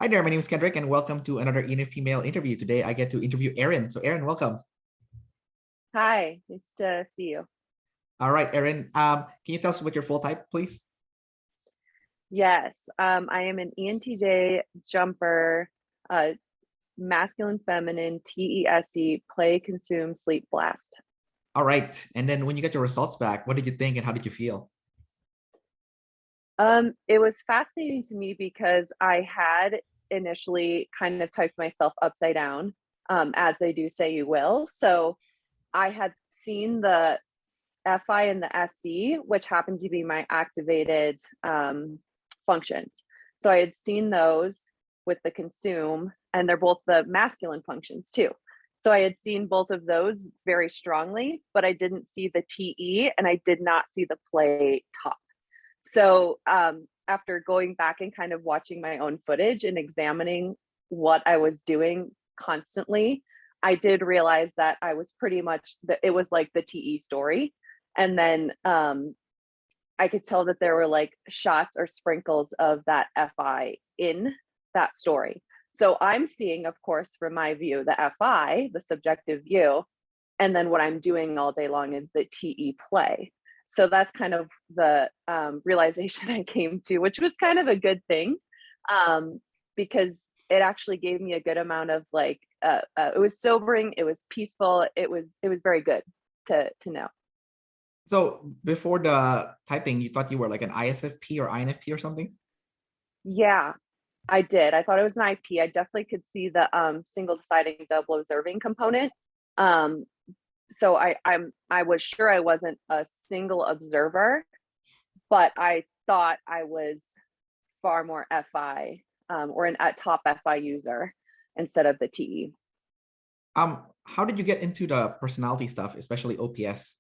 Hi there, my name is Kendrick, and welcome to another ENFP male interview. Today, I get to interview Erin. So, Erin, welcome. Hi, nice to see you. All right, Erin, can you tell us what your full type, please? Yes, I am an ENTJ jumper, masculine, feminine, TESE, play, consume, sleep, blast. All right, and then when you got your results back, what did you think and how did you feel? It was fascinating to me because I had initially kind of typed myself upside down, as they do say you will. So I had seen the FI and the SE, which happened to be my activated functions. So I had seen those with the consume, and they're both the masculine functions too. So I had seen both of those very strongly, but I didn't see the TE and I did not see the play top. So after going back and kind of watching my own footage and examining what I was doing constantly, I did realize that I was pretty much it was like the TE story. And then I could tell that there were like shots or sprinkles of that FI in that story. So I'm seeing, of course, from my view, the FI, the subjective view, and then what I'm doing all day long is the TE play. So that's kind of the realization I came to, which was kind of a good thing, because it actually gave me a good amount of like, it was sobering, it was peaceful, it was very good to know. So, before the typing, you thought you were like an ISFP or INFP or something? Yeah, I did. I thought it was an IP. I definitely could see the single deciding, double observing component. So I was sure I wasn't a single observer, but I thought I was far more FI, or a top FI user instead of the TE. How did you get into the personality stuff, especially OPS?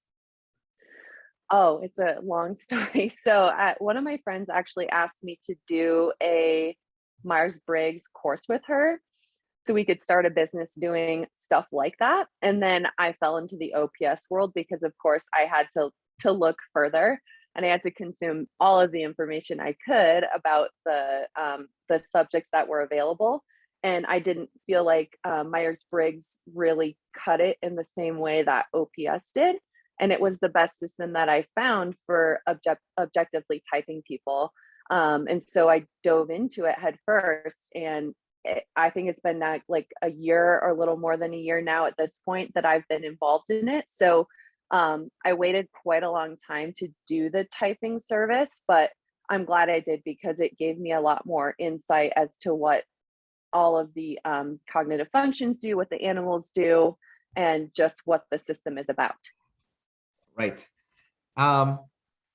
Oh, it's a long story. So one of my friends actually asked me to do a Myers-Briggs course with her so we could start a business doing stuff like that. And then I fell into the OPS world because of course I had to look further and I had to consume all of the information I could about the subjects that were available. And I didn't feel like Myers-Briggs really cut it in the same way that OPS did. And it was the best system that I found for objectively typing people. And so I dove into it head first. And I think it's been like a year or a little more than a year now at this point that I've been involved in it. So I waited quite a long time to do the typing service, but I'm glad I did because it gave me a lot more insight as to what all of the cognitive functions do, what the animals do, and just what the system is about. Right.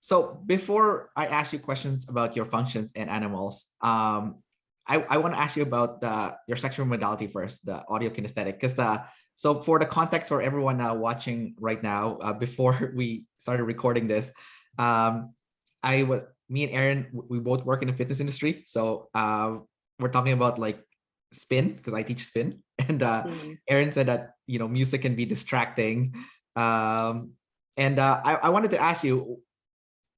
So before I ask you questions about your functions and animals, I want to ask you about your sexual modality first, the audio kinesthetic, because so for the context for everyone now watching right now, before we started recording this, me and Erin, we both work in the fitness industry, so we're talking about like spin because I teach spin, and Erin said that music can be distracting, and I wanted to ask you,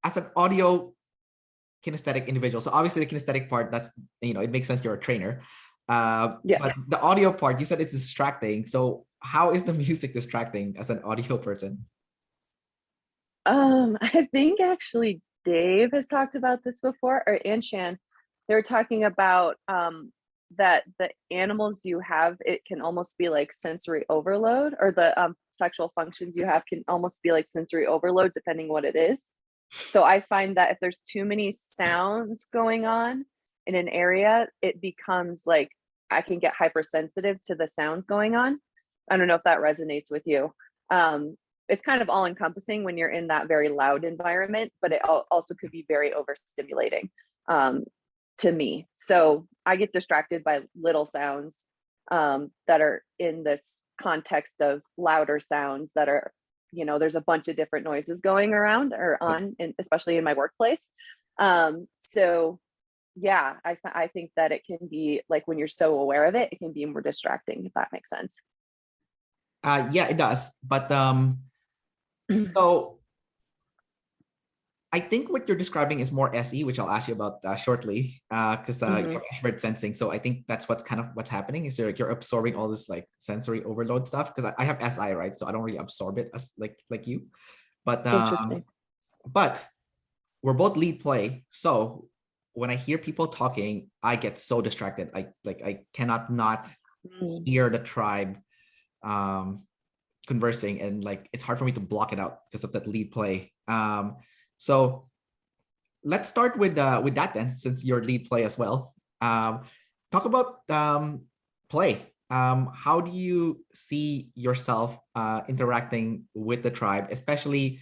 as an audio kinesthetic individual, so obviously the kinesthetic part, that's it makes sense, you're a trainer, Yeah. but the audio part, you said it's distracting. So how is the music distracting as an audio person? I think actually Dave has talked about this before, or Anshan. They were talking about that the animals you have, it can almost be like sensory overload, or the sexual functions you have can almost be like sensory overload, depending what it is. So I find that if there's too many sounds going on in an area, it becomes like I can get hypersensitive to the sounds going on. I don't know if that resonates with you. It's kind of all encompassing when you're in that very loud environment, but it also could be very overstimulating to me. So I get distracted by little sounds that are in this context of louder sounds that are, there's a bunch of different noises going around or on, and especially in my workplace. So yeah, I think that it can be like when you're so aware of it, it can be more distracting, if that makes sense. Yeah, it does. But so I think what you're describing is more SE, which I'll ask you about shortly, because you Mhm. have extrovert sensing. So I think that's what's happening is you're absorbing all this like sensory overload stuff. Because I have SI, right? So I don't really absorb it as like you. But Interesting. but we're both lead play. So when I hear people talking, I get so distracted. I cannot not Mm. hear the tribe um conversing, and like it's hard for me to block it out because of that lead play. So let's start with that then, since you're lead play as well. Talk about play. How do you see yourself interacting with the tribe, especially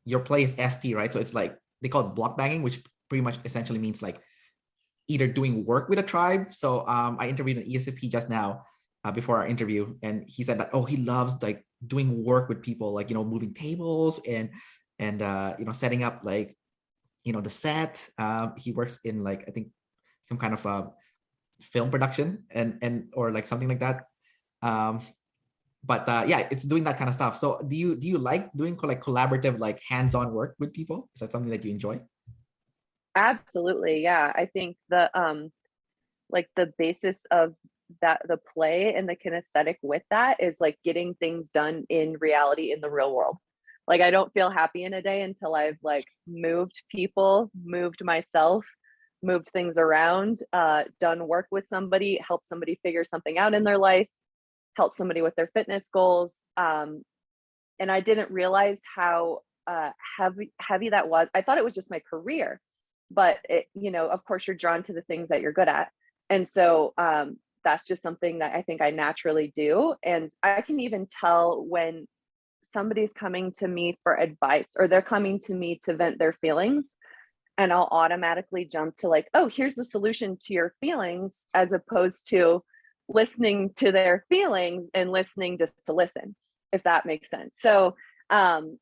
your play is ST, right? So it's like they call it block banging, which pretty much essentially means like either doing work with a tribe. So I interviewed an ESFP just now before our interview, and he said that he loves like doing work with people, like moving tables and setting up like the set. He works in like I think some kind of film production and or like something like that. Um, but yeah, it's doing that kind of stuff. So do you like doing like collaborative, like hands-on work with people? Is that something that you enjoy? Absolutely. Yeah. I think like the basis of that the play and the kinesthetic with that is like getting things done in reality in the real world. Like I don't feel happy in a day until I've like moved people, moved myself, moved things around, done work with somebody, helped somebody figure something out in their life, helped somebody with their fitness goals. And I didn't realize how heavy that was. I thought it was just my career, but of course, you're drawn to the things that you're good at, and so that's just something that I think I naturally do. And I can even tell when somebody's coming to me for advice or they're coming to me to vent their feelings, and I'll automatically jump to like, oh, here's the solution to your feelings, as opposed to listening to their feelings and listening just to listen, if that makes sense. So um,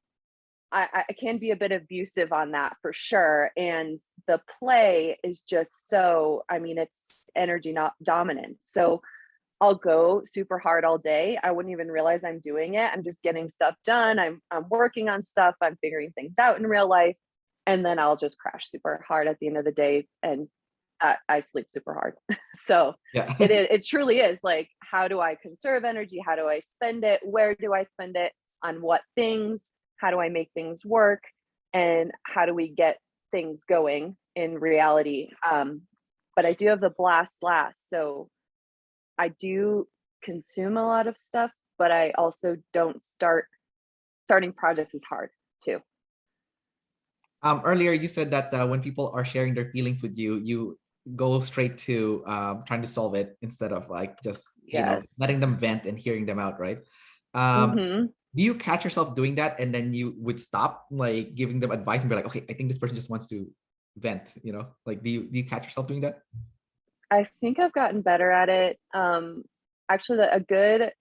I can be a bit abusive on that for sure. And the play is just so, I mean, it's energy not dominant. So I'll go super hard all day. I wouldn't even realize I'm doing it. I'm just getting stuff done. I'm working on stuff. I'm figuring things out in real life. And then I'll just crash super hard at the end of the day, and I sleep super hard. So Yeah. it truly is like, how do I conserve energy? How do I spend it? Where do I spend it? On what things? How do I make things work? And how do we get things going in reality? But I do have the blast last. So I do consume a lot of stuff, but I also don't starting projects is hard too. Earlier you said that when people are sharing their feelings with you, you go straight to trying to solve it instead of like just Yes. letting them vent and hearing them out, right? Um, Mm-hmm. do you catch yourself doing that, and then you would stop like giving them advice and be like, okay, I think this person just wants to vent, like do you catch yourself doing that? I think I've gotten better at it. Actually, a good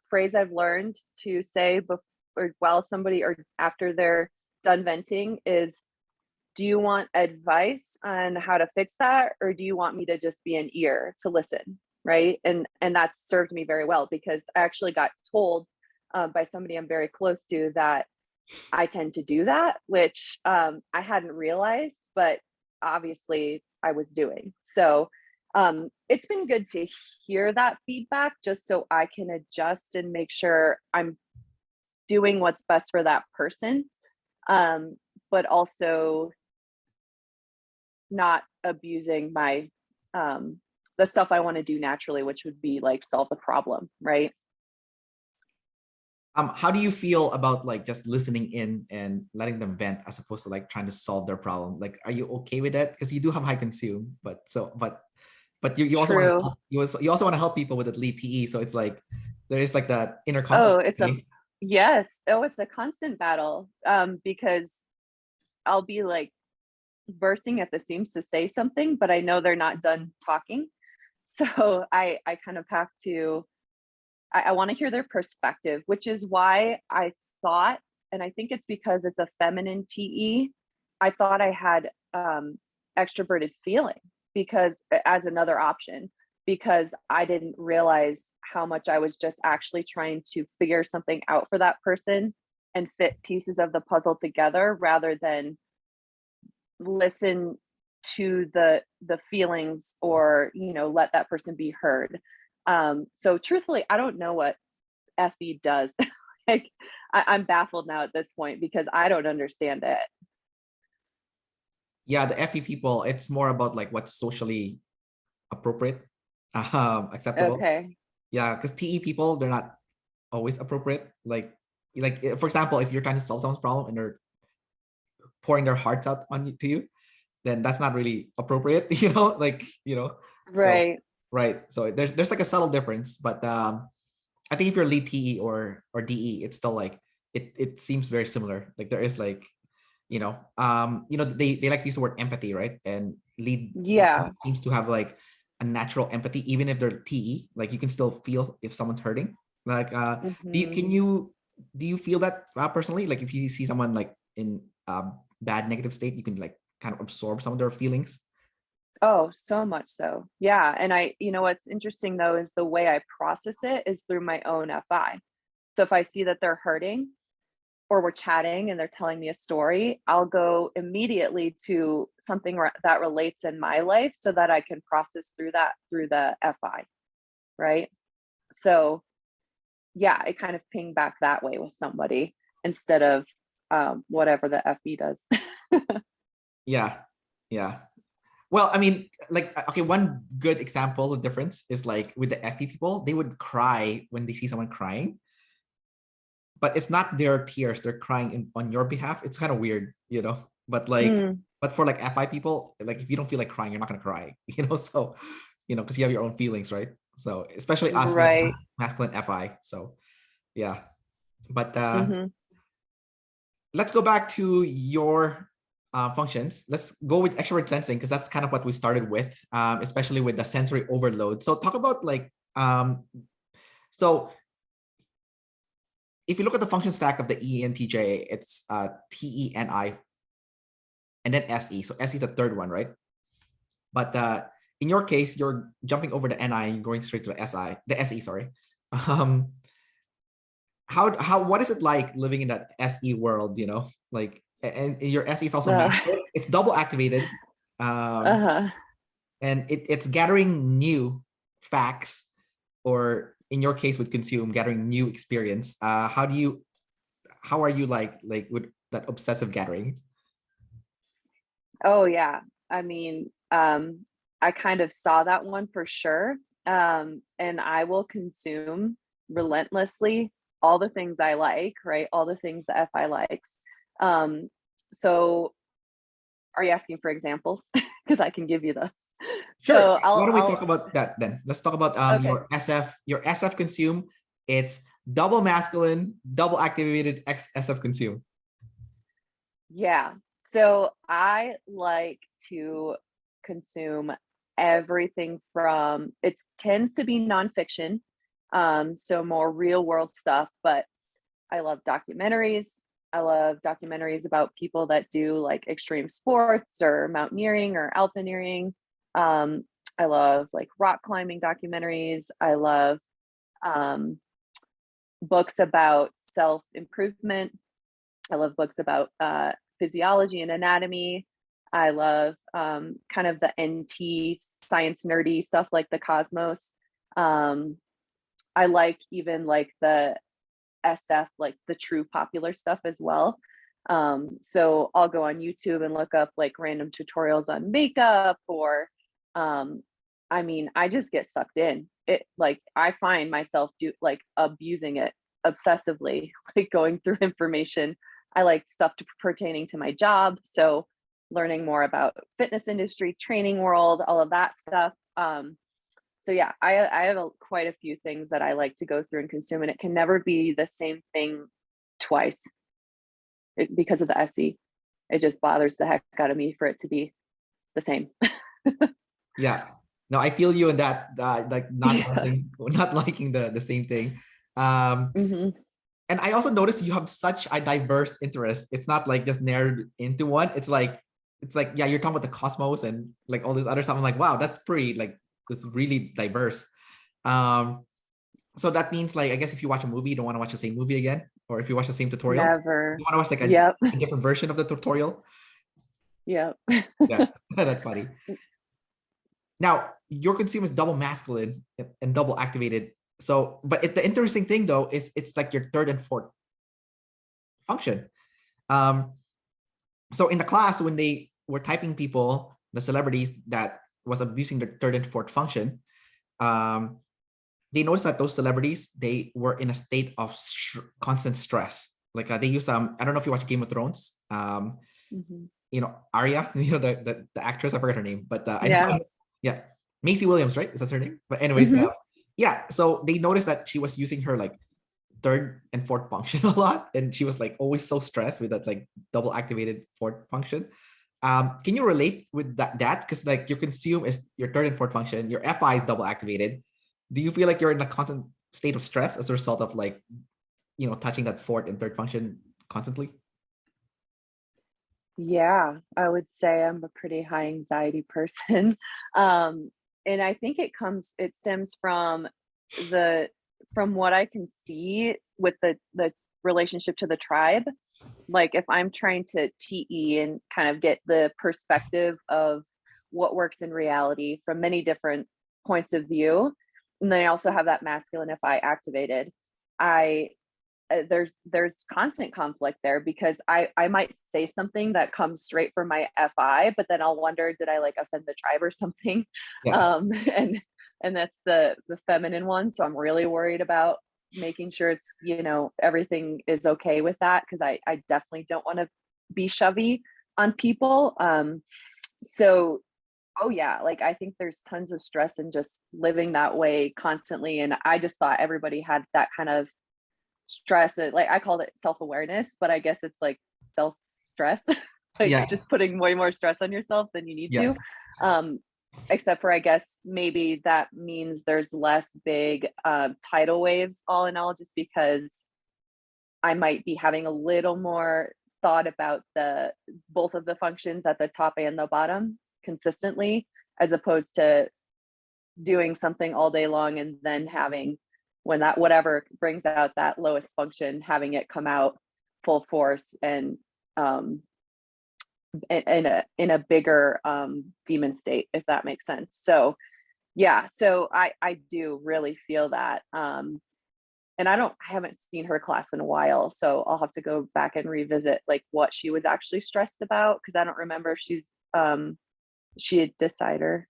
phrase I've learned to say before, or while somebody or after they're done venting is, do you want advice on how to fix that, or do you want me to just be an ear to listen? Right. And that's served me very well, because I actually got told by somebody I'm very close to that I tend to do that, which I hadn't realized, but obviously I was doing. So it's been good to hear that feedback just so I can adjust and make sure I'm doing what's best for that person, but also not abusing my the stuff I want to do naturally, which would be like solve the problem, right? How do you feel about like just listening in and letting them vent as opposed to like trying to solve their problem? Like, are you okay with that? Because you do have high consume, but you also want to True. help, you also want to help people with the lead TE. So it's like there is like that inner Oh, conflict. it's a yes. Oh, it's a constant battle. Because I'll be like bursting at the seams to say something, but I know they're not done talking. So I kind of have to I want to hear their perspective, which is why I thought, and I think it's because it's a feminine TE, I thought I had extroverted feeling, because as another option, because I didn't realize how much I was just actually trying to figure something out for that person and fit pieces of the puzzle together rather than listen to the feelings, or let that person be heard. So truthfully, I don't know what FE does. Like, I'm baffled now at this point because I don't understand it. Yeah, the FE people, it's more about like what's socially appropriate, acceptable. Okay. Yeah, because TE people, they're not always appropriate. Like for example, if you're trying to solve someone's problem and they're pouring their hearts out on you to you, then that's not really appropriate, So Right. right. So there's like a subtle difference, but I think if you're lead TE or DE, it's still like it seems very similar. Like there is like, they like to use the word empathy, right? And lead Yeah. seems to have like a natural empathy, even if they're TE. Like you can still feel if someone's hurting. Like Hmm. do you feel that personally? Like if you see someone like in bad negative state, you can like kind of absorb some of their feelings. Oh, so much so. Yeah. And what's interesting though is the way I process it is through my own FI. So if I see that they're hurting, or we're chatting and they're telling me a story, I'll go immediately to something that relates in my life so that I can process through that through the FI. Right. So yeah, it kind of pinged back that way with somebody instead of whatever the FE does. Yeah. Yeah. Well, I mean, like, okay, one good example of difference is like with the FE people, they would cry when they see someone crying, but it's not their tears, they're crying on your behalf. It's kind of weird, But like, Mm, but for like FI people, like if you don't feel like crying, you're not gonna cry, So, because you have your own feelings, right? So especially us, we have right. masculine FI. So yeah. But Hmm. let's go back to your functions. Let's go with extrovert sensing because that's kind of what we started with, especially with the sensory overload. So talk about like, so if you look at the function stack of the ENTJ, it's TENI and then SE. So SE is the third one, right? But in your case, you're jumping over the NI and going straight to the SE, sorry. Um, what is it like living in that SE world, Like, and your SE is also Uh, massive. It's double activated. Um, uh-huh. and it's gathering new facts, or in your case would consume gathering new experience. How are you like with that obsessive gathering? Oh yeah. I mean, I kind of saw that one for sure. And I will consume relentlessly all the things I like, right? All the things the FI likes. Um, so are you asking for examples? Because I can give you those. Sure. So Why don't we I'll talk about that then? Let's talk about okay. your SF consume. It's double masculine, double activated X SF consume. Yeah. So I like to consume everything from it tends to be nonfiction, so more real world stuff, but I love documentaries. I love documentaries about people that do like extreme sports or mountaineering or alpineering. Um, I love like rock climbing documentaries. I love um, books about self improvement. I love books about physiology and anatomy. I love kind of the NT science nerdy stuff like the cosmos. Um, I like even like the SF, like the true popular stuff as well. So I'll go on YouTube and look up like random tutorials on makeup or um, I mean, I just get sucked in. It like I find myself do like abusing it obsessively, like going through information. I like stuff pertaining to my job. So learning more about fitness industry, training world, all of that stuff. So yeah, I have quite a few things that I like to go through and consume, and it can never be the same thing twice because of the SE. It just bothers the heck out of me for it to be the same. Yeah. No, I feel you in that, like not Yeah. wanting, not liking the same thing. Um, Hmm. and I also noticed you have such a diverse interest. It's not like just narrowed into one. It's like yeah, you're talking about the cosmos and like all this other stuff. I'm like, wow, that's pretty like that's really diverse. Um, so that means like I guess if you watch a movie, you don't want to watch the same movie again, or if you watch the same tutorial, Never. you want to watch like Yep. a different version of the tutorial. Yeah. Yeah, that's funny. Now, your consumer is double masculine and double activated. So, but the interesting thing though is it's like your third and fourth function. Um, so in the class, when they were typing people, the celebrities that was abusing their third and fourth function, um, they noticed that those celebrities, they were in a state of constant stress. Like they use I don't know if you watch Game of Thrones. Mhm. You know, Arya, you know, the actress, I forgot her name, but I Yeah. know, yeah, Macy Williams, right? Is that her name? But anyways, Mhm. yeah. So they noticed that she was using her like third and fourth function a lot, and she was like always so stressed with that like double activated fourth function. Can you relate with that? Because like your consume is your third and fourth function, your FI is double activated. Do you feel like you're in a constant state of stress as a result of like, you know, touching that fourth and third function constantly? Yeah, I would say I'm a pretty high anxiety person. Um, and I think it stems the from what I can see with the relationship to the tribe. Like if I'm trying to TE and kind of get the perspective of what works in reality from many different points of view, and then I also have that masculine if I activated, I there's constant conflict there because I might say something that comes straight from my FI, but then I'll wonder, did I like offend the tribe or something? Yeah, Um, and and that's the feminine one. So I'm really worried about making sure it's, everything is okay with that because I definitely don't want to be shovey on people. So oh yeah, like I think there's tons of stress in just living that way constantly. And I just thought everybody had that kind of stress it, like I called it self-awareness, but I guess it's like self-stress, like yeah, just putting way more stress on yourself than you need yeah, to. Um, except for I guess maybe that means there's less big tidal waves all in all, just because I might be having a little more thought about the both of the functions at the top and the bottom consistently, as opposed to doing something all day long and then having when that whatever brings out that lowest function, having it come out full force and um in a bigger demon state, if that makes sense. So yeah, so I do really feel that. And I haven't seen her class in a while, so I'll have to go back and revisit like what she was actually stressed about, because I don't remember if she a decider.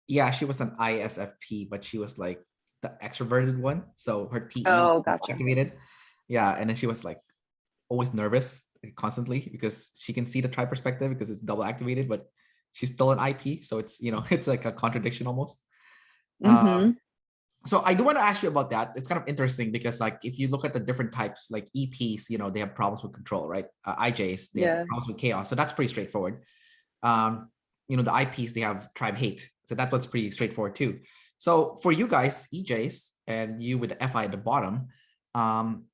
yeah. She was an ISFP, but she was like the extroverted one. So her TE Oh, was gotcha. activated. Yeah, and then she was like always nervous constantly because she can see the tribe perspective because it's double activated, but she's still an IP. So it's, you know, it's like a contradiction almost. Mm-hmm. So I do want to ask you about that. It's kind of interesting because like if you look at the different types, like EPs, you know, they have problems with control, right? IJs, they have Yeah. problems with chaos. So that's pretty straightforward. Um, you know, the IPs, they have tribe hate. So that's what's pretty straightforward too. So for you guys, EJs, and you with the FI at the bottom, um,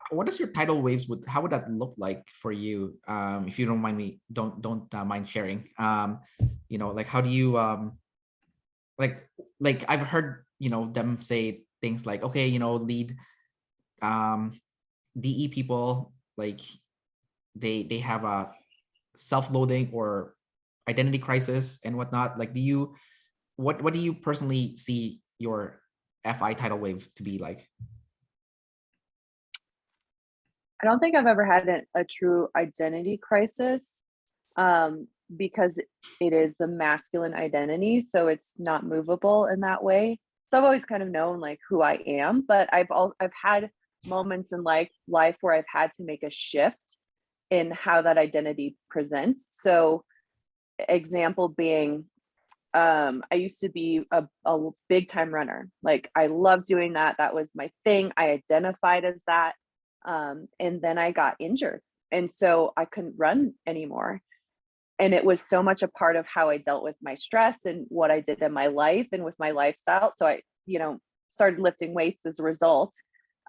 what is your tidal waves would how would that look like for you? If you don't mind me, don't mind sharing. You know, like how do you like like I've heard, you know, them say things like, okay, you know, lead um DE people, like they have a self-loathing or identity crisis and whatnot. Like do you what do you personally see your FI tidal wave to be like? I don't think I've ever had a true identity crisis, because it is the masculine identity, so it's not movable in that way. So I've always kind of known like who I am, but I've had moments in life where I've had to make a shift in how that identity presents. So example being, I used to be a big time runner. Like I loved doing that. That was my thing. I identified as that. And then I got injured. And so I couldn't run anymore. And it was so much a part of how I dealt with my stress and what I did in my life and with my lifestyle. So I, started lifting weights as a result.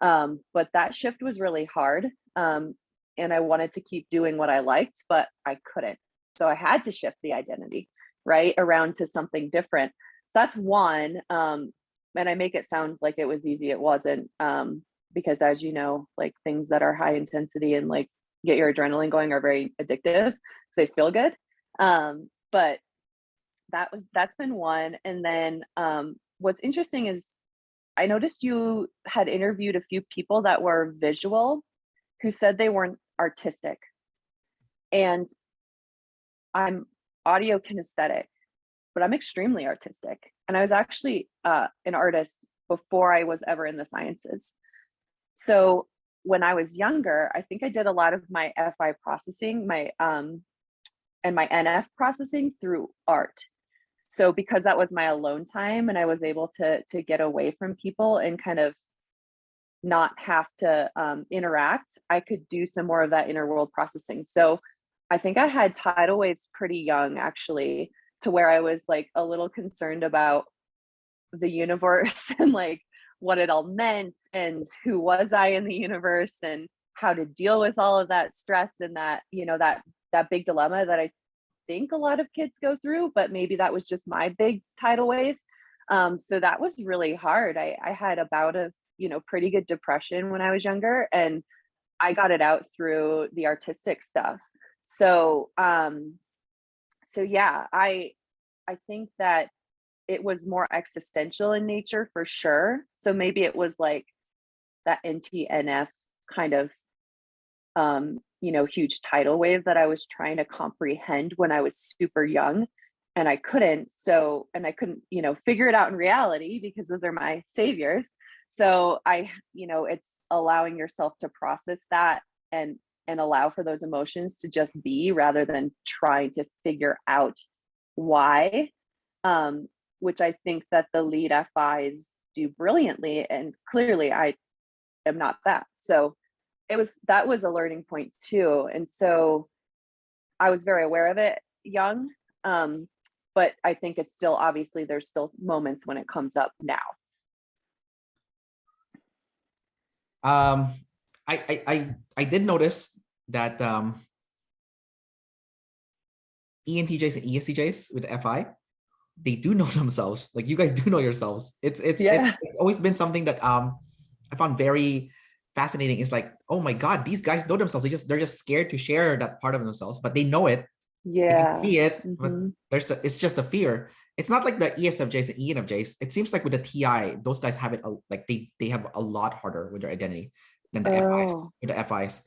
But that shift was really hard. And I wanted to keep doing what I liked, but I couldn't. So I had to shift the identity right around to something different. So that's one. And I make it sound like it was easy. It wasn't. Because as you know, like things that are high intensity and like get your adrenaline going are very addictive. they feel good. But that's been one. And then what's interesting is I noticed you had interviewed a few people that were visual who said they weren't artistic. And I'm audio kinesthetic, but I'm extremely artistic. And I was actually an artist before I was ever in the sciences. So when I was younger, I think I did a lot of my FI processing, and my NF processing through art. So because that was my alone time and I was able to get away from people and kind of not have to interact, I could do some more of that inner world processing. So I think I had tidal waves pretty young, actually, to where I was like a little concerned about the universe and like what it all meant and who was I in the universe and how to deal with all of that stress and that, that big dilemma that I think a lot of kids go through, but maybe that was just my big tidal wave. So that was really hard. I had a bout of, pretty good depression when I was younger, and I got it out through the artistic stuff. So, yeah, I think that it was more existential in nature for sure. So maybe it was like that NTNF kind of, huge tidal wave that I was trying to comprehend when I was super young, and I couldn't. So, and I couldn't, figure it out in reality because those are my saviors. So it's allowing yourself to process that and allow for those emotions to just be rather than trying to figure out why, which I think that the lead FIs do brilliantly. And clearly I am not that. So that was a learning point too. And so I was very aware of it young. But I think it's still, obviously there's still moments when it comes up now. I did notice that ENTJs and ESTJs with FI, they do know themselves. Like you guys do know yourselves. It's always been something that I found very fascinating. Is like, oh my God, these guys know themselves. They're just scared to share that part of themselves, but they know it. Yeah. They can see it, but it's just a fear. It's not like the ESFJs and ENFJs. It seems like with the TI, those guys have it like they have a lot harder with their identity than the FIs. With the FIs,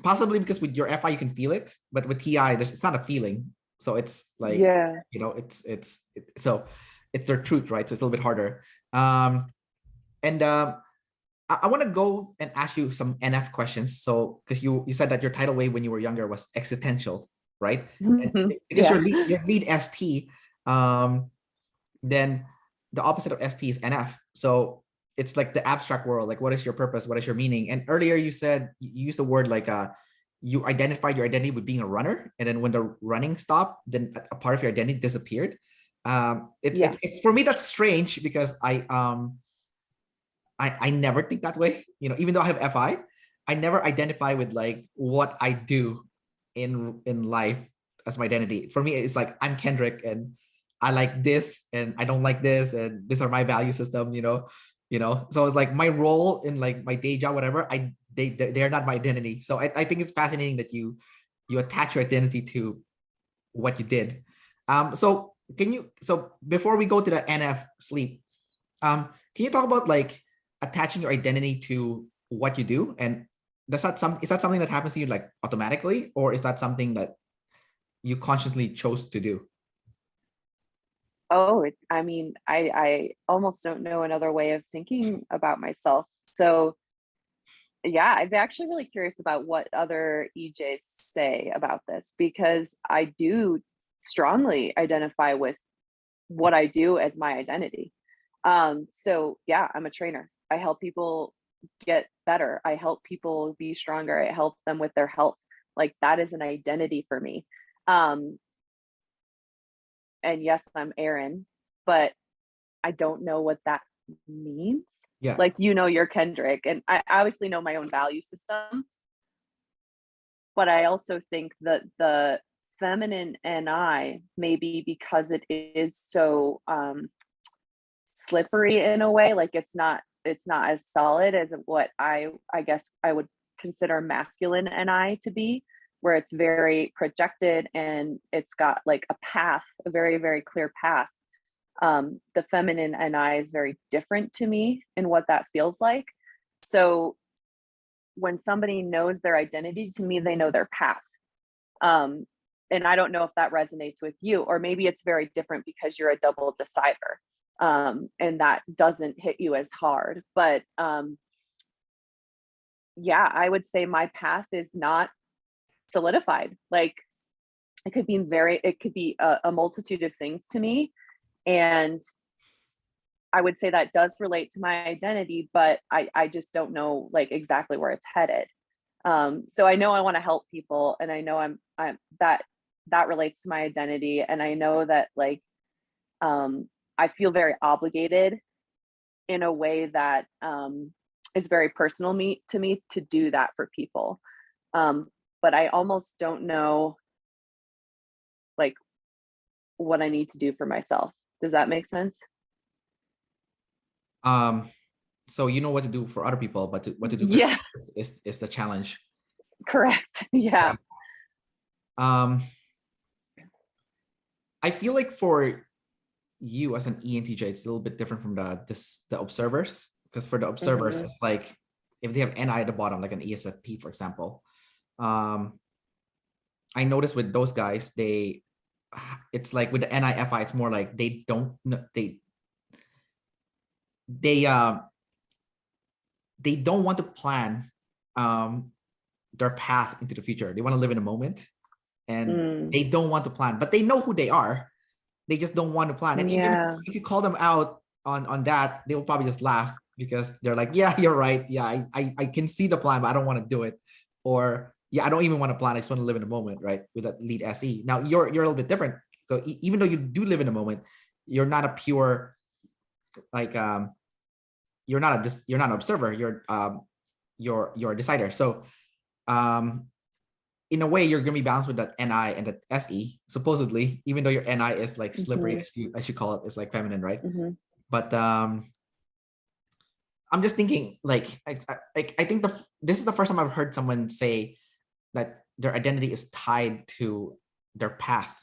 possibly because with your FI you can feel it, but with TI, it's not a feeling. So it's like, so it's their truth, right? So it's a little bit harder. I want to go and ask you some NF questions. So because you said that your tidal wave when you were younger was existential, right? And because your lead ST, then the opposite of ST is NF. So it's like the abstract world. Like, what is your purpose? What is your meaning? And earlier you said you used the word like you identified your identity with being a runner, and then when the running stopped, then a part of your identity disappeared. It's for me that's strange because I never think that way. Even though I have FI, I never identify with like what I do in life as my identity. For me, it's like I'm Kendrick and I like this and I don't like this, and these are my value system, So it's like my role in like my day job, whatever, they're not my identity. So I think it's fascinating that you attach your identity to what you did. So before we go to the NF sleep, can you talk about like attaching your identity to what you do? And is that something that happens to you like automatically, or is that something that you consciously chose to do? I almost don't know another way of thinking about myself. So yeah, I'm actually really curious about what other EJs say about this, because I do strongly identify with what I do as my identity. So yeah, I'm a trainer. I help people get better. I help people be stronger. I help them with their health. Like that is an identity for me. And yes, I'm Erin, but I don't know what that means. Yeah. Like, you're Kendrick, and I obviously know my own value system, but I also think that the feminine NI, maybe because it is so slippery in a way, like it's not as solid as what I guess I would consider masculine NI to be. where it's very projected and it's got like a path, a very, very clear path. The feminine NI is very different to me in what that feels like. So when somebody knows their identity, to me, they know their path. And I don't know if that resonates with you, or maybe it's very different because you're a double decider, and that doesn't hit you as hard. But yeah, I would say my path is not solidified. Like it could be a multitude of things to me. And I would say that does relate to my identity, but I just don't know like exactly where it's headed. So I know I want to help people, and I know I'm that relates to my identity. And I know that like I feel very obligated in a way that is very personal to me to do that for people. But I almost don't know like what I need to do for myself. Does that make sense? So you know what to do for other people, but what to do for Yeah, yourself is the challenge. correct. Yeah. I feel like for you as an ENTJ, it's a little bit different from the observers, because for the observers, Mhm. it's like if they have NI at the bottom, like an ESFP, for example. I noticed with those guys, it's like with the NIFI, it's more like they don't they don't want to plan their path into the future. They want to live in a moment, and they don't want to plan, but they know who they are. They just don't want to plan. And even Yeah. if you call them out on that, they will probably just laugh because they're like, yeah, you're right. Yeah, I can see the plan, but I don't want to do it. Or yeah, I don't even want to plan. I just want to live in the moment, right? With that lead SE. Now you're a little bit different. So even though you do live in the moment, you're not a pure like you're not an observer. You're a decider. So in a way, you're gonna be balanced with that NI and that SE, supposedly, even though your NI is like slippery, as you call it, it's like feminine, right? But I'm just thinking, like I think this is the first time I've heard someone say that their identity is tied to their path,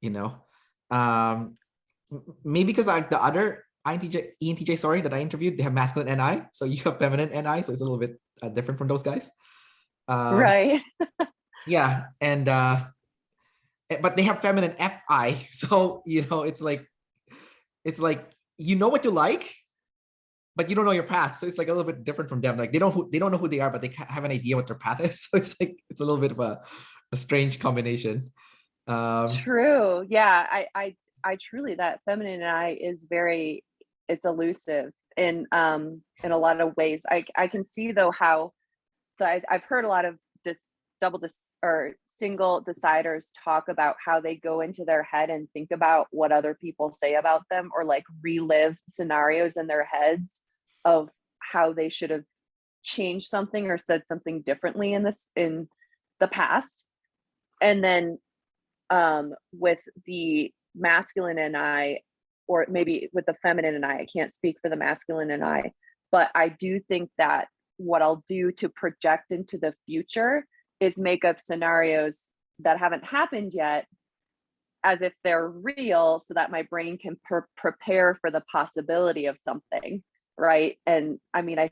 you know. Maybe because the other ENTJ, sorry, that I interviewed, they have masculine NI, so you have feminine NI, so it's a little bit different from those guys. Right. Yeah, and but they have feminine FI, so it's like you know what you like, but you don't know your path, so it's like a little bit different from them. Like they don't know who they are, but they have an idea what their path is. So it's like it's a little bit of a strange combination. True. Yeah. I truly, that feminine I is very, it's elusive in a lot of ways. I can see though how, so I've heard a lot of or single deciders talk about how they go into their head and think about what other people say about them, or like relive scenarios in their heads of how they should have changed something or said something differently in the past. And then with the masculine and I, or maybe with the feminine and I can't speak for the masculine and I, but I do think that what I'll do to project into the future is make up scenarios that haven't happened yet as if they're real, so that my brain can prepare for the possibility of something, right? And I mean, I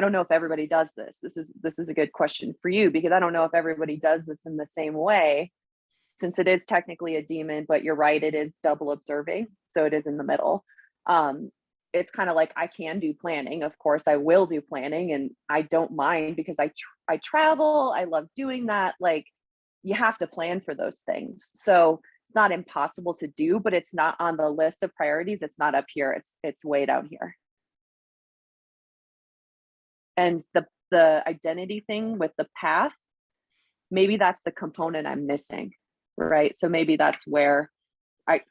don't know if everybody does this. This is a good question for you, because I don't know if everybody does this in the same way, since it is technically a demon, but you're right, it is double observing, so it is in the middle. It's kind of like I can do planning. Of course, I will do planning, and I don't mind because I travel. I love doing that. Like you have to plan for those things. So it's not impossible to do, but it's not on the list of priorities. It's not up here. It's way down here. And the identity thing with the path, maybe that's the component I'm missing, right? So maybe that's where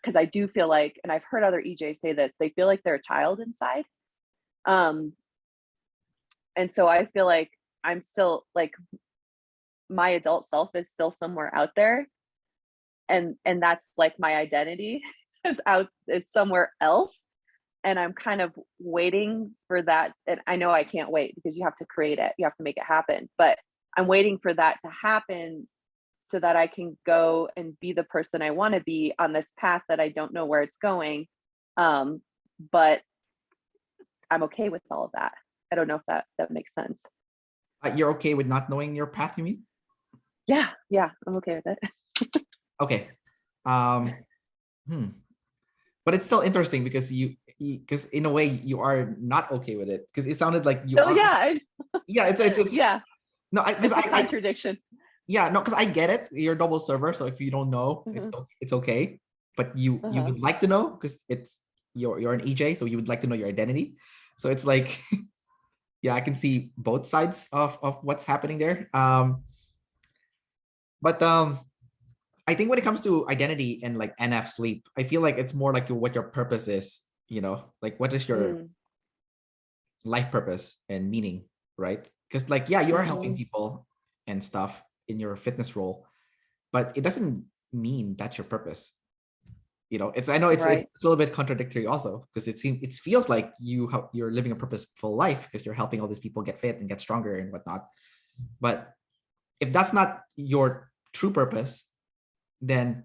because I do feel like, and I've heard other EJs say this, they feel like they're a child inside. And so I feel like I'm still like, my adult self is still somewhere out there. And that's like my identity is somewhere else. And I'm kind of waiting for that. And I know I can't wait because you have to create it. You have to make it happen. But I'm waiting for that to happen so that I can go and be the person I want to be on this path that I don't know where it's going. But I'm okay with all of that. I don't know if that makes sense. You're okay with not knowing your path, you mean? Yeah, I'm okay with it. Okay. But it's still interesting because because in a way you are not okay with it, because it sounded like you So are. yeah, Yeah, it's yeah, no, because it's a contradiction. yeah, no, because I get it. You're a double server, so if you don't know, it's okay. But you would like to know because it's you're an EJ, so you would like to know your identity. So it's like, yeah, I can see both sides of what's happening there. But I think when it comes to identity and like NF sleep, I feel like it's more like what your purpose is. Like what is your life purpose and meaning, right? Because like, yeah, you are helping people and stuff in your fitness role, but it doesn't mean that's your purpose. I know it's a little bit contradictory also, because it feels like you're living a purposeful life because you're helping all these people get fit and get stronger and whatnot. But if that's not your true purpose, then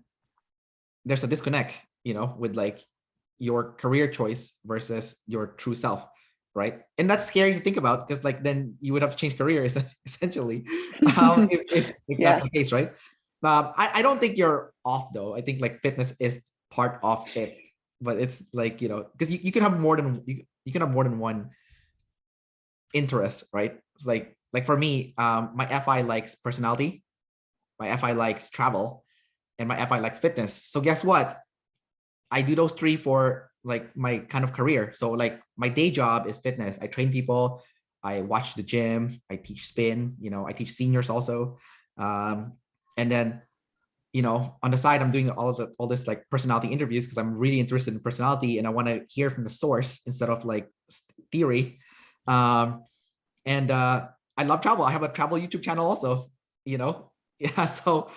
there's a disconnect, with like your career choice versus your true self, right? And that's scary to think about, because like then you would have to change careers essentially, if that's the case, right? I don't think you're off though. I think like fitness is part of it, but it's like, because you can have more than you can have more than one interest, right? It's like for me, my FI likes personality, my FI likes travel, and my FI likes fitness. So guess what? I do those three for like my kind of career. So like my day job is fitness. I train people, I watch the gym, I teach spin, I teach seniors also. And then, on the side, I'm doing all this like personality interviews because I'm really interested in personality and I want to hear from the source instead of like theory. And I love travel. I have a travel YouTube channel also, yeah. So,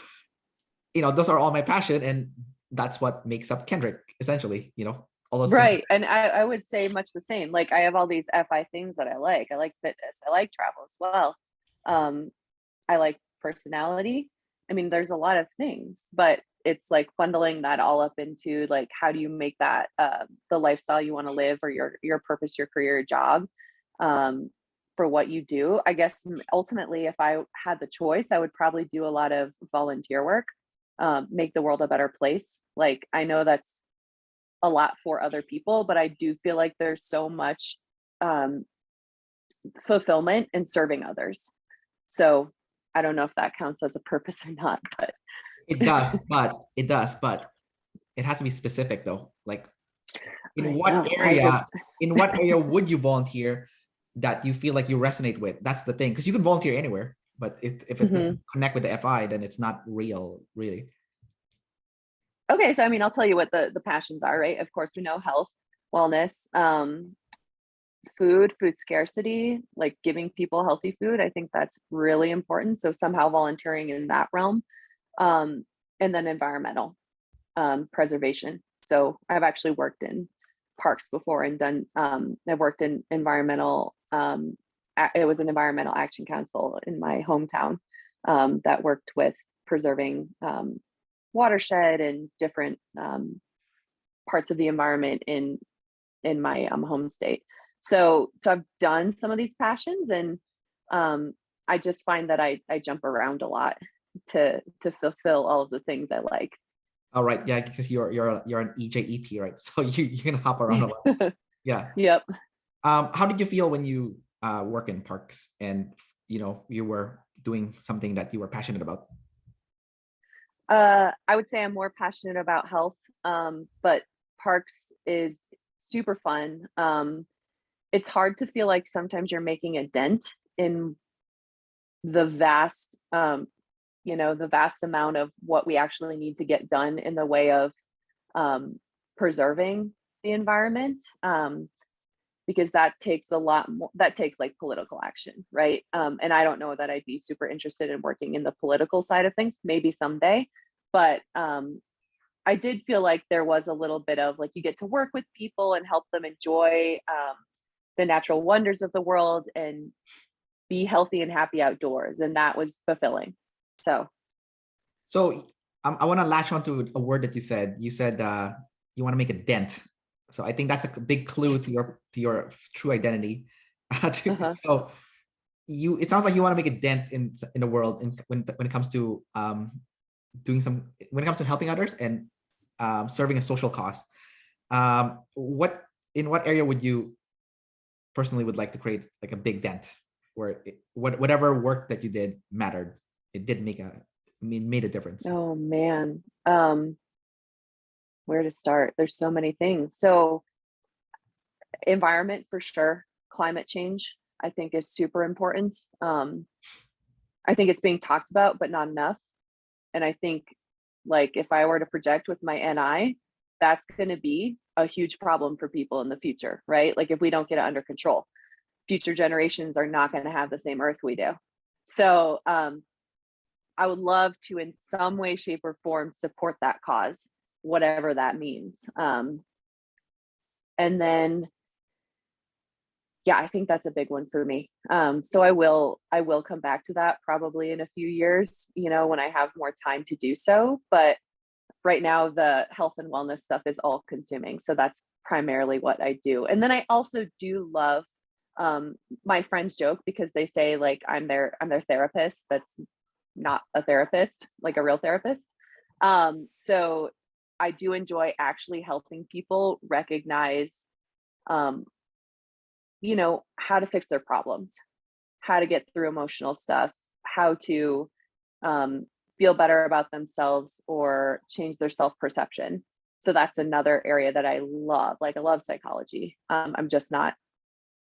those are all my passion, and that's what makes up Kendrick, essentially, all those right things. And I would say much the same. Like I have all these FI things that I like fitness, I like travel as well. I like personality. I mean, there's a lot of things, but it's like bundling that all up into like, how do you make that the lifestyle you want to live, or your purpose, your career, job, for what you do. I guess ultimately, if I had the choice, I would probably do a lot of volunteer work, make the world a better place. Like I know that's a lot for other people, but I do feel like there's so much fulfillment in serving others. So I don't know if that counts as a purpose or not, but It does, but it has to be specific though. Like in what area would you volunteer that you feel like you resonate with? That's the thing, because you can volunteer anywhere, but if it doesn't connect with the FI, then it's not real, really. Okay, so I mean, I'll tell you what the passions are, right? Of course, we know health, wellness, food scarcity, like giving people healthy food. I think that's really important. So somehow volunteering in that realm, and then environmental preservation. So I've actually worked in parks before and done. I've worked in environmental. It was an environmental action council in my hometown that worked with preserving watershed and different parts of the environment in my home state. So I've done some of these passions, and I just find that I jump around a lot to fulfill all of the things I like. All right, yeah, because you're an EJEP, right? So you can hop around a lot. Yeah. Yep. How did you feel when you work in parks and you were doing something that you were passionate about? I would say I'm more passionate about health, but parks is super fun. It's hard to feel like sometimes you're making a dent in the vast, the vast amount of what we actually need to get done in the way of preserving the environment. Because that takes a lot more, that takes like political action, right? And I don't know that I'd be super interested in working in the political side of things, maybe someday, but I did feel like there was a little bit of like, you get to work with people and help them enjoy the natural wonders of the world, and be healthy and happy outdoors, and that was fulfilling. So I want to latch onto a word that you said. You said you want to make a dent. So I think that's a big clue to your true identity. So it sounds like you want to make a dent in the world when it comes to when it comes to helping others and serving a social cause. In what area would you personally would like to create like a big dent where whatever work that you did mattered? It did made a difference. Oh man. Where to start? There's so many things. So environment for sure. Climate change, I think, is super important. I think it's being talked about, but not enough. And I think, like, if I were to project with my NI, that's going to be a huge problem for people in the future, right? Like, if we don't get it under control, future generations are not going to have the same earth we do. So I would love to, in some way, shape, or form, support that cause, whatever that means. And then, yeah, I think that's a big one for me. So I will come back to that probably in a few years, when I have more time to do so. But right now, the health and wellness stuff is all consuming. So that's primarily what I do. And then I also do love, my friends joke because they say, like, I'm their therapist. That's not a therapist, like a real therapist. So I do enjoy actually helping people recognize, how to fix their problems, how to get through emotional stuff, how to feel better about themselves or change their self-perception. So that's another area that I love. Like, I love psychology. I'm just not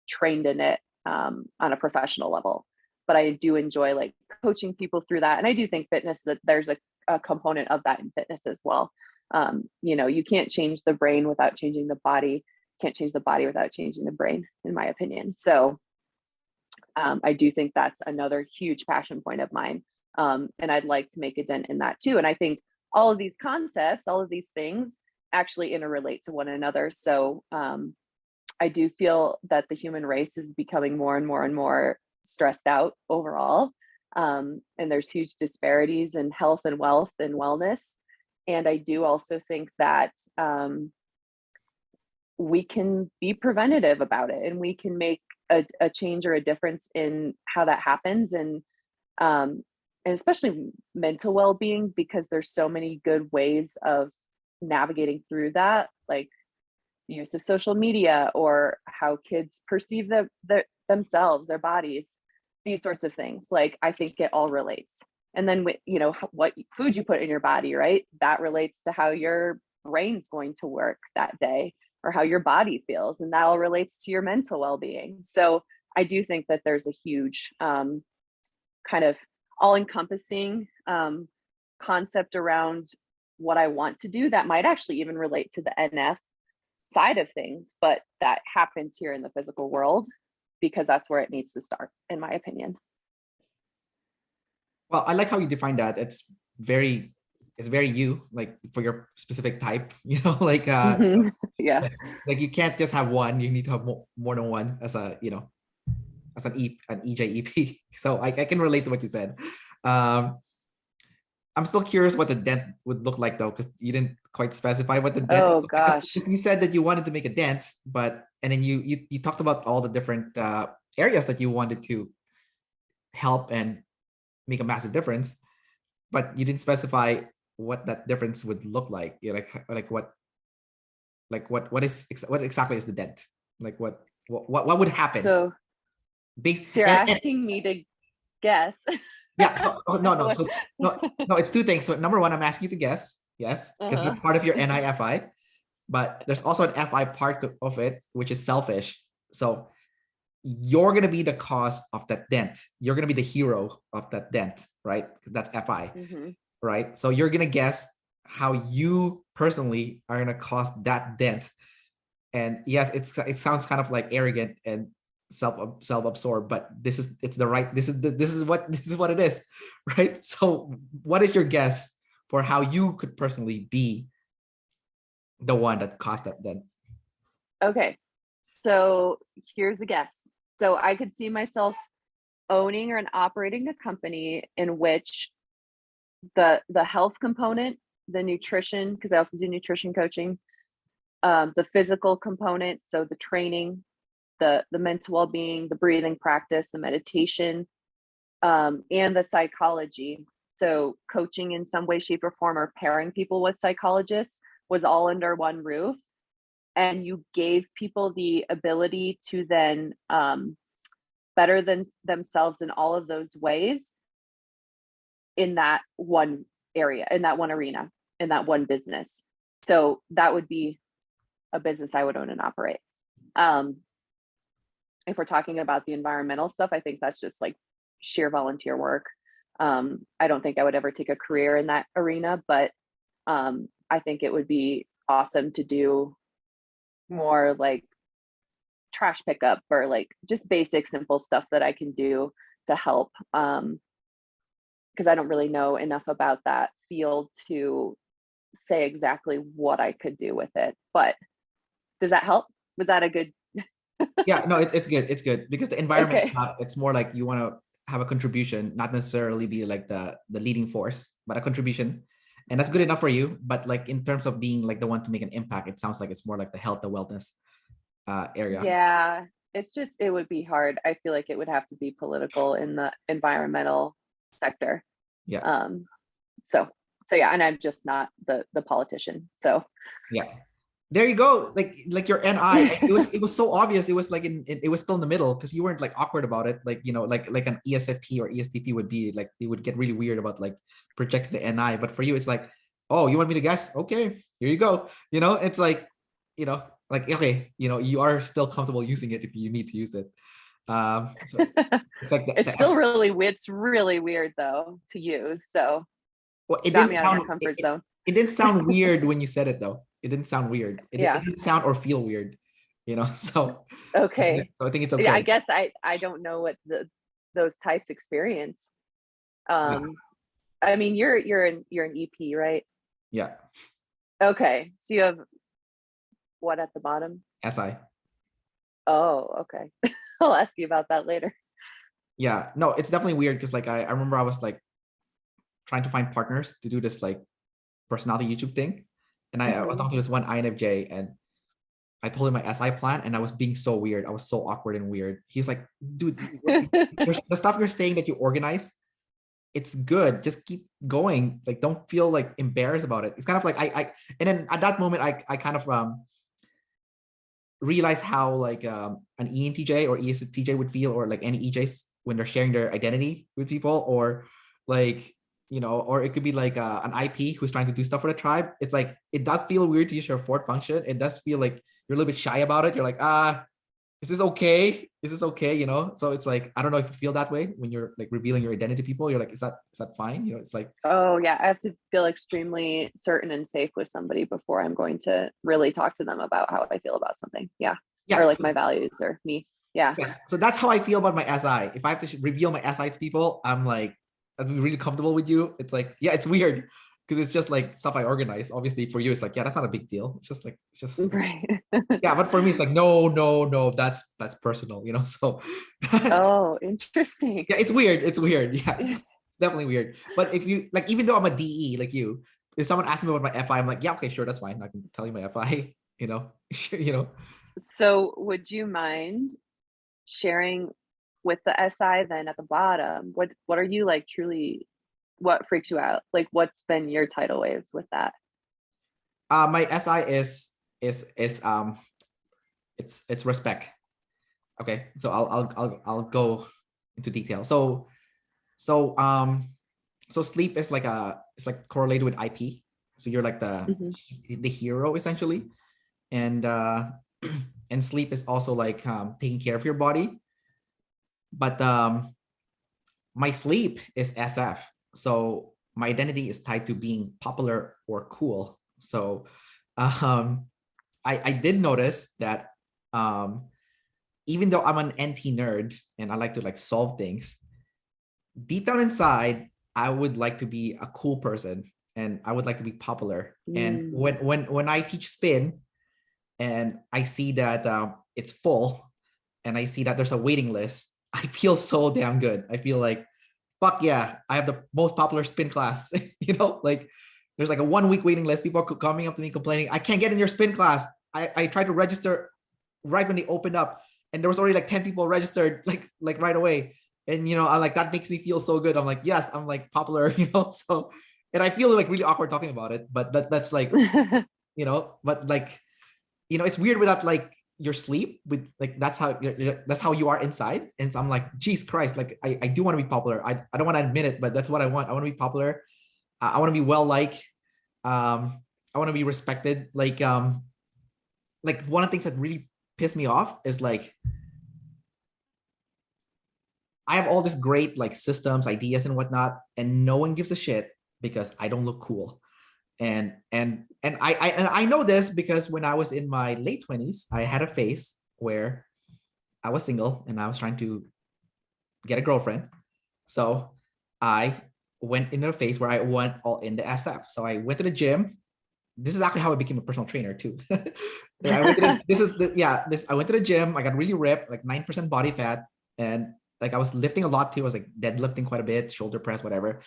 trained in it on a professional level, but I do enjoy, like, coaching people through that. And I do think fitness, that there's a component of that in fitness as well. You can't change the brain without changing the body. Can't change the body without changing the brain, in my opinion. So I do think that's another huge passion point of mine. And I'd like to make a dent in that too. And I think all of these concepts, all of these things actually interrelate to one another. So I do feel that the human race is becoming more and more and more stressed out overall. And there's huge disparities in health and wealth and wellness. And I do also think that we can be preventative about it, and we can make a change or a difference in how that happens. And especially mental well-being, because there's so many good ways of navigating through that, like the use of social media or how kids perceive themselves, their bodies, these sorts of things. Like, I think it all relates. And then what food you put in your body, right? That relates to how your brain's going to work that day, or how your body feels, and that all relates to your mental well-being. So I do think that there's a huge kind of all-encompassing concept around what I want to do that might actually even relate to the NF side of things, but that happens here in the physical world because that's where it needs to start, in my opinion. Well, I like how you define that. It's very you, like, for your specific type, like Yeah. like you can't just have one. You need to have more than one as an EJEP. So I can relate to what you said. I'm still curious what the dent would look like, though, because you didn't quite specify what the dent. Oh gosh. Because you said that you wanted to make a dent, and then you talked about all the different areas that you wanted to help and make a massive difference, but you didn't specify what that difference would look like. What exactly is the dent? Like, what would happen? So you're asking me to guess. Yeah. No. So no, it's two things. So number one, I'm asking you to guess. Yes, because that's part of your NIFI. But there's also an FI part of it, which is selfish. So you're going to be the cause of that dent. You're going to be the hero of that dent, right? That's FI, right? So you're going to guess how you personally are going to cause that dent. And yes, it sounds kind of like arrogant and self-absorbed, but this is what it is, right? So what is your guess for how you could personally be the one that caused that dent? Okay, so here's a guess. So I could see myself owning or operating a company in which the health component, the nutrition, because I also do nutrition coaching, the physical component, so the training, the mental well-being, the breathing practice, the meditation, and the psychology. So coaching in some way, shape, or form, or pairing people with psychologists was all under one roof. And you gave people the ability to then better than themselves in all of those ways in that one area, in that one arena, in that one business. So that would be a business I would own and operate. If we're talking about the environmental stuff, I think that's just like sheer volunteer work. I don't think I would ever take a career in that arena, but I think it would be awesome to do more like trash pickup or like just basic, simple stuff that I can do to help. Because I don't really know enough about that field to say exactly what I could do with it. But does that help? Was that a good? Yeah, no, it's good. It's good because the environment is Okay. not, it's more like you want to have a contribution, not necessarily be like the leading force, but a contribution. And that's good enough for you. But like in terms of being like the one to make an impact, it sounds like it's more like the health, the wellness area. Yeah, it's just, it would be hard. I feel like it would have to be political in the environmental sector. Yeah. So yeah, and I'm just not the politician. So Yeah. There you go. Like your NI, it was so obvious. It was like it was still in the middle because you weren't like awkward about it. Like, you know, like an ESFP or ESTP would be like, they would get really weird about like projecting the NI. But for you, it's like, oh, you want me to guess? Okay, here you go. You know, it's like, you know, like, okay, you know, you are still comfortable using it if you need to use it. So it's like it's still it's really weird though to use. So well, it got didn't me out of my sound comfort zone. it didn't sound weird when you said it though. It didn't sound weird. It Yeah. didn't sound or feel weird, you know. Okay. So I think it's Yeah, I okay. guess I don't know what those types experience. Yeah. I mean, you're an EP, right? Yeah. Okay. So you have what at the bottom? SI. Oh, okay. I'll ask you about that later. Yeah. No, it's definitely weird because like I remember I was like trying to find partners to do this like personality YouTube thing. And I was Hmm. talking to this one INFJ and I told him my SI plan and I was being so weird. I was so awkward and weird. He's like, dude, the stuff you're saying that you organize, it's good. Just keep going. Like, don't feel like embarrassed about it. It's kind of like and then at that moment, I kind of realize how like an ENTJ or ESTJ would feel, or like any EJs when they're sharing their identity with people, or like, you know, or it could be like an IP who's trying to do stuff for the tribe. It's like it does feel weird to use your fourth function. It does feel like you're a little bit shy about it. You're like, is this okay? Is this okay? You know? So it's like, I don't know if you feel that way when you're like revealing your identity to people. You're like, is that fine? You know, it's like, Oh yeah, I have to feel extremely certain and safe with somebody before I'm going to really talk to them about how I feel about something. Yeah. Or yeah. like my values or me. Yeah. Yes. So that's how I feel about my SI. If I have to reveal my SI to people, I'm like, I'd be really comfortable with you. It's like, yeah, it's weird because it's just like stuff I organize. Obviously, for you, it's like, yeah, that's not a big deal. It's just like, Right. yeah. But for me, it's like, no, no, no, that's personal, you know. So yeah, Oh, interesting. it's weird. It's weird. Yeah, it's definitely weird. But if you like, even though I'm a DE like you, if someone asks me about my FI, I'm like, yeah, okay, sure, that's fine. I can tell you my FI. You know, you know. So would you mind sharing with the SI then at the bottom? What are you like truly, what freaks you out? Like what's been your tidal waves with that? My SI is it's respect. Okay, so I'll go into detail. So sleep is like it's like correlated with IP. So you're like Hmm. the hero essentially, and and sleep is also like taking care of your body. But my sleep is SF, so my identity is tied to being popular or cool. So um, I did notice that um, even though I'm an NT nerd and I like to like solve things, deep down inside, I would like to be a cool person and I would like to be popular. And Mm. when I teach spin and I see that it's full and I see that there's a waiting list, I feel so damn good. I feel like, fuck yeah, I have the most popular spin class. Like there's like a 1 week waiting list. People are coming up to me complaining, I can't get in your spin class. I tried to register right when they opened up, and there was already like 10 people registered like right away. And I'm like, that makes me feel so good. I'm like, yes, I'm like popular, so, and I feel like really awkward talking about it, but that's like, but like, it's weird without like your sleep with like, that's how you are inside. And so I'm like, geez Christ, like I do want to be popular. I don't want to admit it, but that's what I want. I want to be popular. I want to be well liked. I want to be respected. Like one of the things that really pissed me off is like, I have all this great like systems, ideas and whatnot, and no one gives a shit because I don't look cool. And I know this because when I was in my late 20s, I had a phase where I was single and I was trying to get a girlfriend. So I went into a phase where I went all in the SF. So I went to the gym. This is actually how I became a personal trainer too. I went to the gym. I got really ripped, like 9% body fat. And like I was lifting a lot too. I was like deadlifting quite a bit, shoulder press, whatever.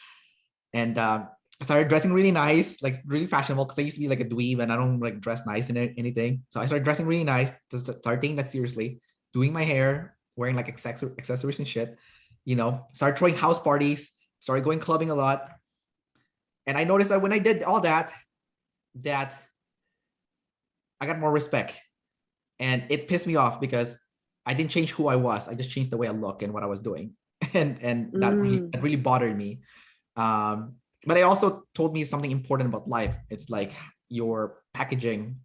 And I started dressing really nice, like really fashionable, because I used to be like a dweeb and I don't like dress nice and anything. So I started dressing really nice to start taking that seriously, doing my hair, wearing like accessories and shit, started throwing house parties, started going clubbing a lot. And I noticed that when I did all that I got more respect. And it pissed me off because I didn't change who I was. I just changed the way I look and what I was doing. And that really bothered me. But it also told me something important about life. It's like your packaging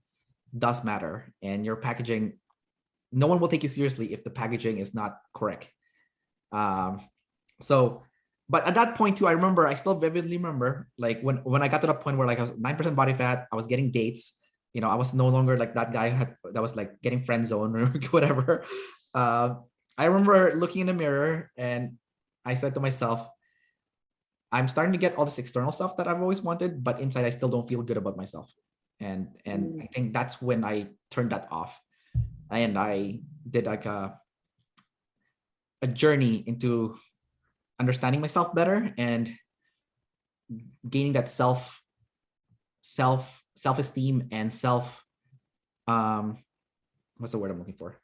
does matter, and your packaging, no one will take you seriously if the packaging is not correct. But at that point too, I still vividly remember like when I got to the point where like I was 9% body fat, I was getting dates. I was no longer like that guy that was like getting friend zone or whatever. I remember looking in the mirror and I said to myself, I'm starting to get all this external stuff that I've always wanted, but inside I still don't feel good about myself. And I think that's when I turned that off. And I did like a journey into understanding myself better and gaining that self-esteem and what's the word I'm looking for?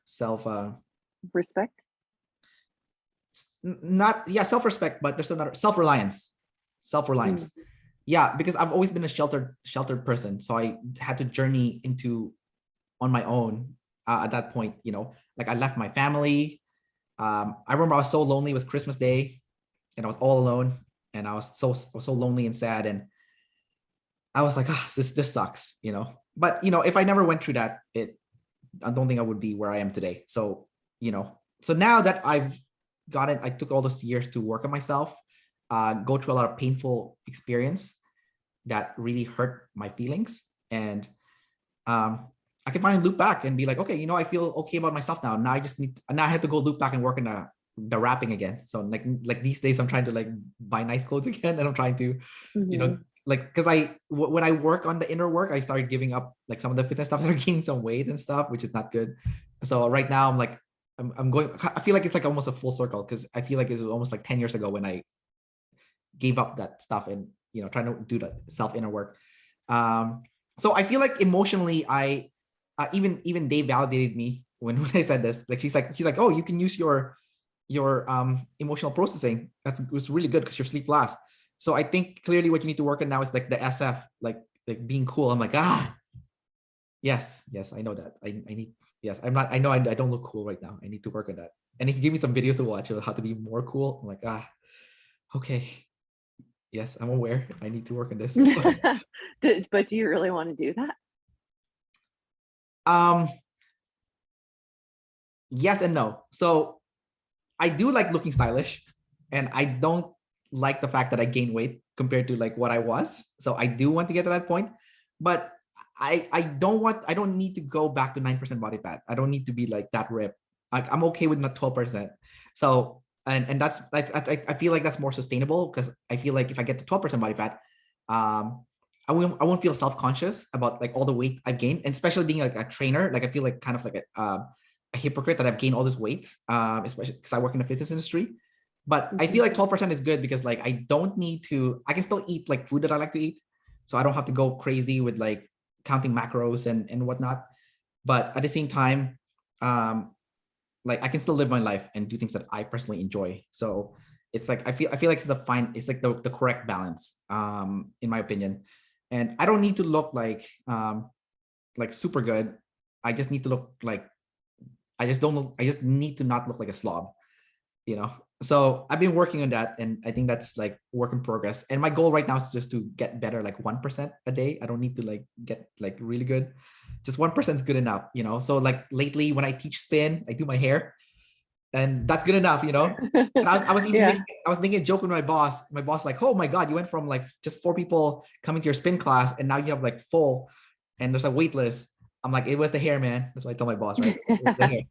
Respect. Self-respect, but there's another self-reliance. Yeah, because I've always been a sheltered person, so I had to journey into on my own at that point. Like I left my family. I remember I was so lonely with Christmas Day, and I was all alone, and I was so lonely and sad, and I was like, this sucks. But if I never went through that, I don't think I would be where I am today. So so now that I've got it, I took all those years to work on myself, go through a lot of painful experience that really hurt my feelings. And I can finally loop back and be like, okay, I feel okay about myself now. Now I have to go loop back and work in the wrapping again. So like these days I'm trying to like buy nice clothes again. And I'm trying to, like, because when I work on the inner work, I started giving up like some of the fitness stuff, that are gaining some weight and stuff, which is not good. So right now I'm like, I feel like it's like almost a full circle, because I feel like it was almost like 10 years ago when I gave up that stuff and trying to do the self inner work. So I feel like emotionally, I even they validated me when I said this. Like she's like, oh, you can use your emotional processing. It was really good because your sleep lasts. So I think clearly what you need to work on now is like the SF, like being cool. I'm like, yes, I know that. I need, yes, I'm not, I know I don't look cool right now. I need to work on that. And he gave me some videos to watch of how to be more cool. I'm like, okay. Yes, I'm aware. I need to work on this. But do you really want to do that? Yes and no. So I do like looking stylish, and I don't like the fact that I gained weight compared to like what I was. So I do want to get to that point, but I don't need to go back to 9% body fat. I don't need to be like that ripped. Like I'm okay with not 12%. So and that's I feel like that's more sustainable, because I feel like if I get to 12% body fat, I won't feel self-conscious about like all the weight I've gained, and especially being like a trainer. Like I feel like kind of like a hypocrite that I've gained all this weight, especially because I work in the fitness industry. But I feel like 12% is good because like I don't need to, I can still eat like food that I like to eat. So I don't have to go crazy with like counting macros and whatnot. But at the same time, like I can still live my life and do things that I personally enjoy. So it's like I feel like it's like the correct balance, in my opinion. And I don't need to look like super good. I just need to look like I just need to not look like a slob, you know. So I've been working on that, and I think that's like work in progress. And my goal right now is just to get better, like 1% a day. I don't need to like get like really good. Just 1% is good enough, you know. So like lately when I teach spin, I do my hair, and that's good enough, you know. And I was even Yeah. I was making a joke with my boss. My boss like, oh my god, you went from like just 4 people coming to your spin class, and now you have like full, and there's a wait list. I'm like, it was the hair, man. That's what I tell my boss, right? It's the hair.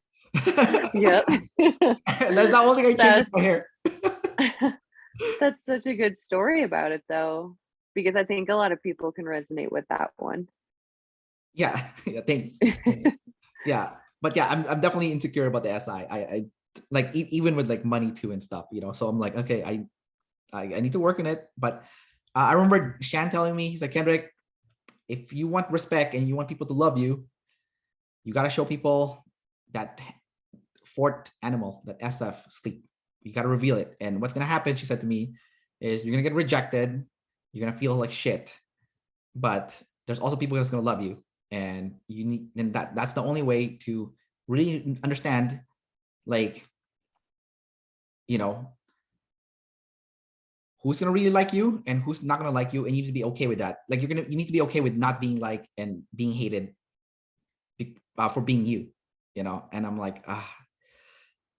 Yep. And that's the only thing I changed with That's my hair. that's such a good story about it though, because I think a lot of people can resonate with that one. Yeah, yeah, thanks. Thanks. Yeah, but yeah, I'm definitely insecure about the SI. I like even with like money too and stuff, you know. So I'm like, okay, I need to work on it. But I remember Shan telling me, he's like, Kendrick, if you want respect and you want people to love you, you gotta show people that fourth animal, that SF sleep. You gotta reveal it. And what's gonna happen, she said to me, is you're gonna get rejected, you're gonna feel like shit, but there's also people that's gonna love you. And you need, and that's the only way to really understand, like, you know, who's gonna really like you and who's not gonna like you, and you need to be okay with that. Like you need to be okay with not being liked and being hated for being you, you know. And I'm like,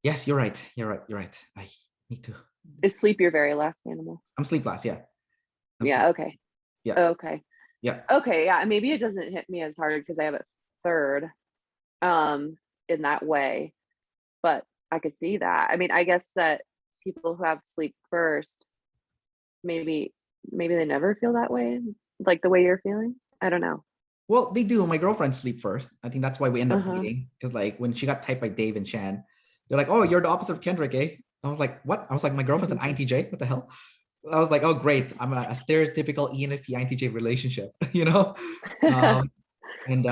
yes, you're right, you're right. I need to. Is sleep your very last animal? I'm sleep class, yeah. I'm Yeah, sleep. okay. Yeah, Okay. yeah. Okay, yeah, maybe it doesn't hit me as hard because I have a third, um, in that way, but I could see that. I mean, I guess that people who have sleep first, maybe maybe they never feel that way, like the way you're feeling? I don't know. Well, they do. My girlfriend sleep first. I think that's why we end up Uh-huh. dating. Because like when she got typed by Dave and Shan, they're like, "Oh, you're the opposite of Kendrick, eh?" I was like, "What?" I was like, "My girlfriend's an INTJ. What the hell?" I was like, "Oh, great. I'm a stereotypical ENFP INTJ relationship, you know." Um, and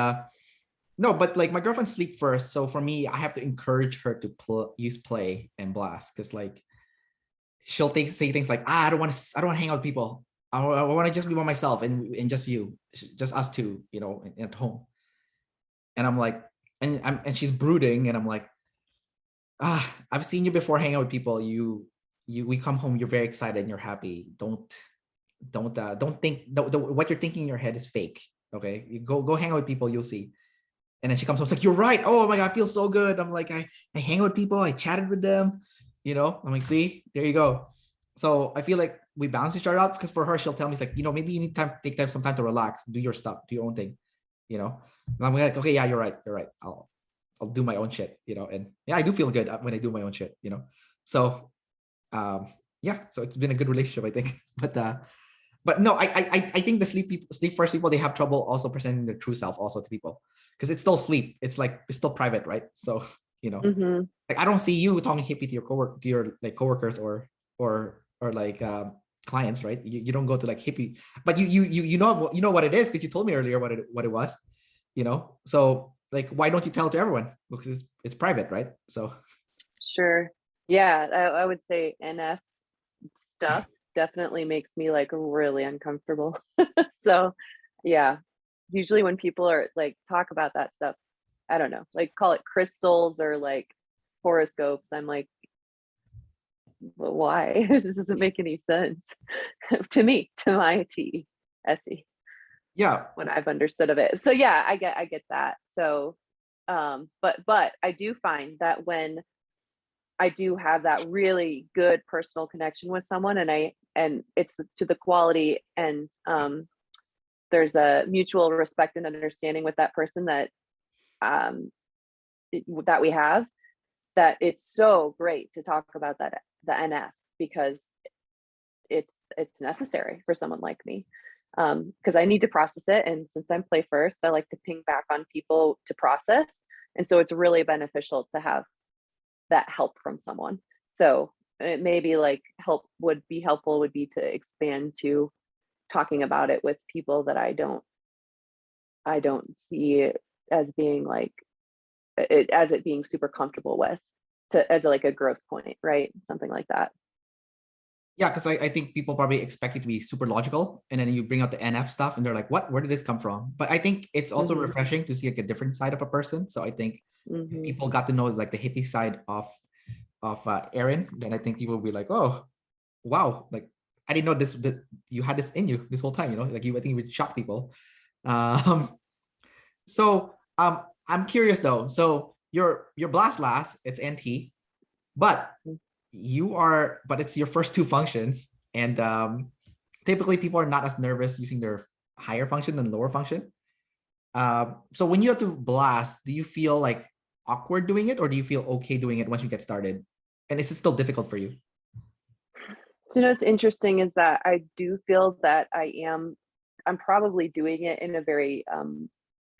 no, but like my girlfriend sleep first, so for me, I have to encourage her to use play and blast, because like she'll say things like, I don't want to hang out with people. I want to just be by myself and just you, just us two, you know, at home. And I'm like, and she's brooding, and I'm like, I've seen you before hang out with people. We come home, you're very excited and you're happy. Don't think what you're thinking in your head is fake. Okay, you go hang out with people, you'll see. And then she comes home, it's like, you're right. Oh my god, I feel so good. I'm like, I hang out with people, I chatted with them, you know. I'm like, see, there you go. So I feel like we balance each other out, because for her, she'll tell me, it's like, you know, maybe you need time, take time, some time to relax, do your stuff, do your own thing, you know. And I'm like, okay, yeah, you're right, I'll do my own shit, you know. And yeah, I do feel good when I do my own shit, you know. So yeah, so it's been a good relationship, I think. But no, I think the sleep first people, they have trouble also presenting their true self also to people, because it's still sleep. It's like it's still private, right? So you know, Mhm. like I don't see you talking hippie to your like coworkers or like clients, right? You don't go to like hippie, but you know what it is, because you told me earlier what it was, you know. So like, why don't you tell it to everyone? Because it's private, right? So Sure. Yeah, I would say NF stuff definitely makes me like really uncomfortable. So, yeah, usually when people are like talk about that stuff, I don't know, like call it crystals or like horoscopes. I'm like, well, why? This doesn't make any sense to me, to my TSE, yeah, what I've understood of it. So yeah, I get that. So, but I do find that when I do have that really good personal connection with someone, and it's to the quality, and there's a mutual respect and understanding with that person that um, that we have, that it's so great to talk about that, the NF, because it's necessary for someone like me, because I need to process it, and since I'm play first, I like to ping back on people to process, And so it's really beneficial to have that help from someone. So it maybe like would be to expand to talking about it with people that I don't see as being like it being super comfortable with, to as like a growth point, right? Something like that. Yeah, because I think people probably expect it to be super logical, and then you bring out the NF stuff, and they're like, "What? Where did this come from?" But I think it's also refreshing to see like a different side of a person. So I think if people got to know like the hippie side of Erin, then I think people will be like, "Oh, wow! Like I didn't know this that you had this in you this whole time. You know, like I think you would shock people." Um, I'm curious though. So your blast last, it's NT, but it's your first two functions, and typically people are not as nervous using their higher function than lower function. So when you have to blast, do you feel like awkward doing it, or do you feel okay doing it once you get started? And is it still difficult for you? So, what's interesting is that I do feel that I'm probably doing it in a very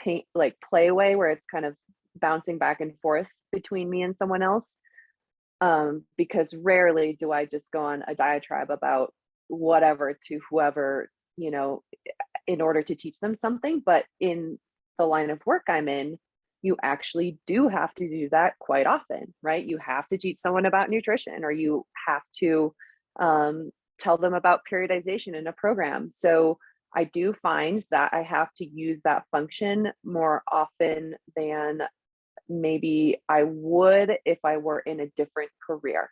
play way, where it's kind of bouncing back and forth between me and someone else. Because rarely do I just go on a diatribe about whatever to whoever, in order to teach them something. But in the line of work I'm in, you actually do have to do that quite often, right? You have to teach someone about nutrition, or you have to tell them about periodization in a program. So I do find that I have to use that function more often than maybe I would if I were in a different career.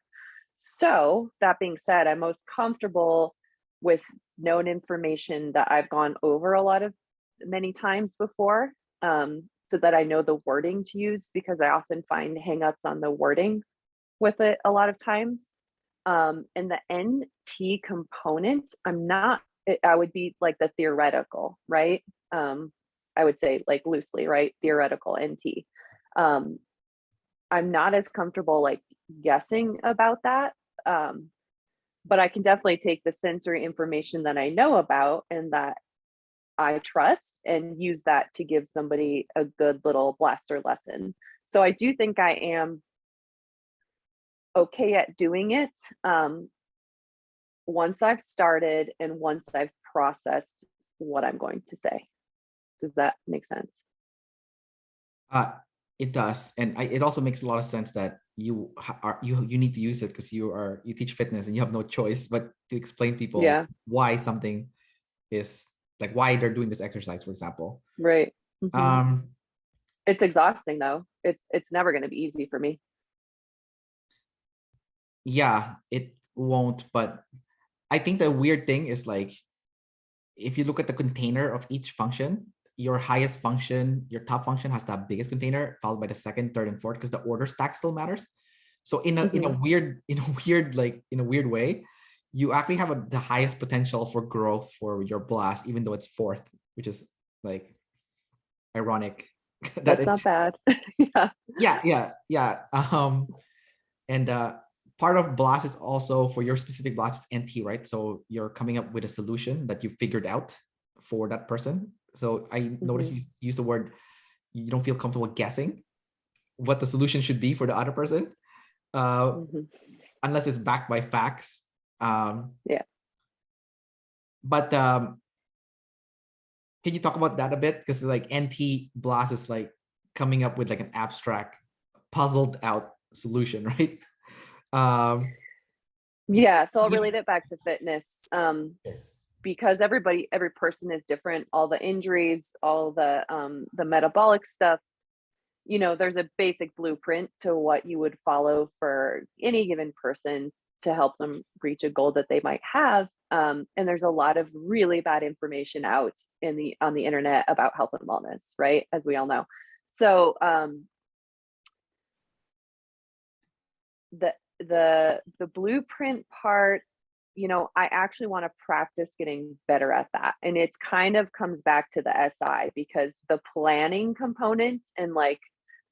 So that being said, I'm most comfortable with known information that I've gone over many times before, so that I know the wording to use, because I often find hangups on the wording with it a lot of times. And the NT component, I would be like the theoretical, right? I would say like loosely, right? Theoretical NT. I'm not as comfortable like guessing about that. But I can definitely take the sensory information that I know about and that I trust and use that to give somebody a good little blaster lesson. So I do think I am okay at doing it, once I've started and once I've processed what I'm going to say. Does that make sense? It does, and it also makes a lot of sense that you need to use it because you teach fitness and you have no choice but to explain people why something is like why they're doing this exercise, for example. Right. Um, it's exhausting though. It's never going to be easy for me. Yeah, it won't. But I think the weird thing is like if you look at the container of each function, your highest function, your top function has the biggest container, followed by the second, third, and fourth, because the order stack still matters. So in a weird way, you actually have the highest potential for growth for your blast, even though it's fourth, which is like ironic. That's not bad. Yeah. And part of blast is also for your specific blast is NT, right? So you're coming up with a solution that you figured out for that person. So I noticed you use the word, you don't feel comfortable guessing what the solution should be for the other person, unless it's backed by facts. But can you talk about that a bit? Because like NT blast is like coming up with like an abstract, puzzled out solution, right? So I'll relate it back to fitness. Because every person is different, all the injuries, all the metabolic stuff, there's a basic blueprint to what you would follow for any given person to help them reach a goal that they might have. And there's a lot of really bad information out on the internet about health and wellness, right? As we all know. So the blueprint part, I actually want to practice getting better at that. And it's kind of comes back to the SI, because the planning components and like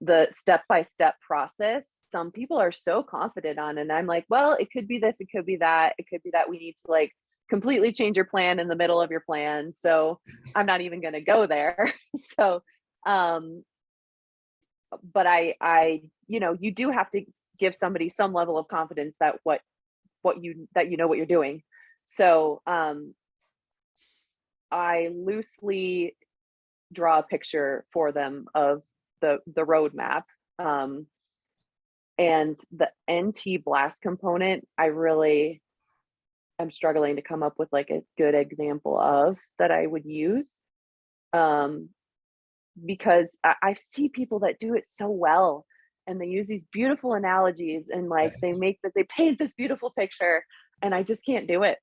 the step-by-step process, some people are so confident on, and I'm like, well, it could be this, it could be that, it could be that we need to like completely change your plan in the middle of your plan. So I'm not even going to go there. So but I, you do have to give somebody some level of confidence that that you know what you're doing. So I loosely draw a picture for them of the roadmap. And the NT blast component, I really am struggling to come up with like a good example of that I would use. Because I see people that do it so well, and they use these beautiful analogies, and like they paint this beautiful picture, and I just can't do it.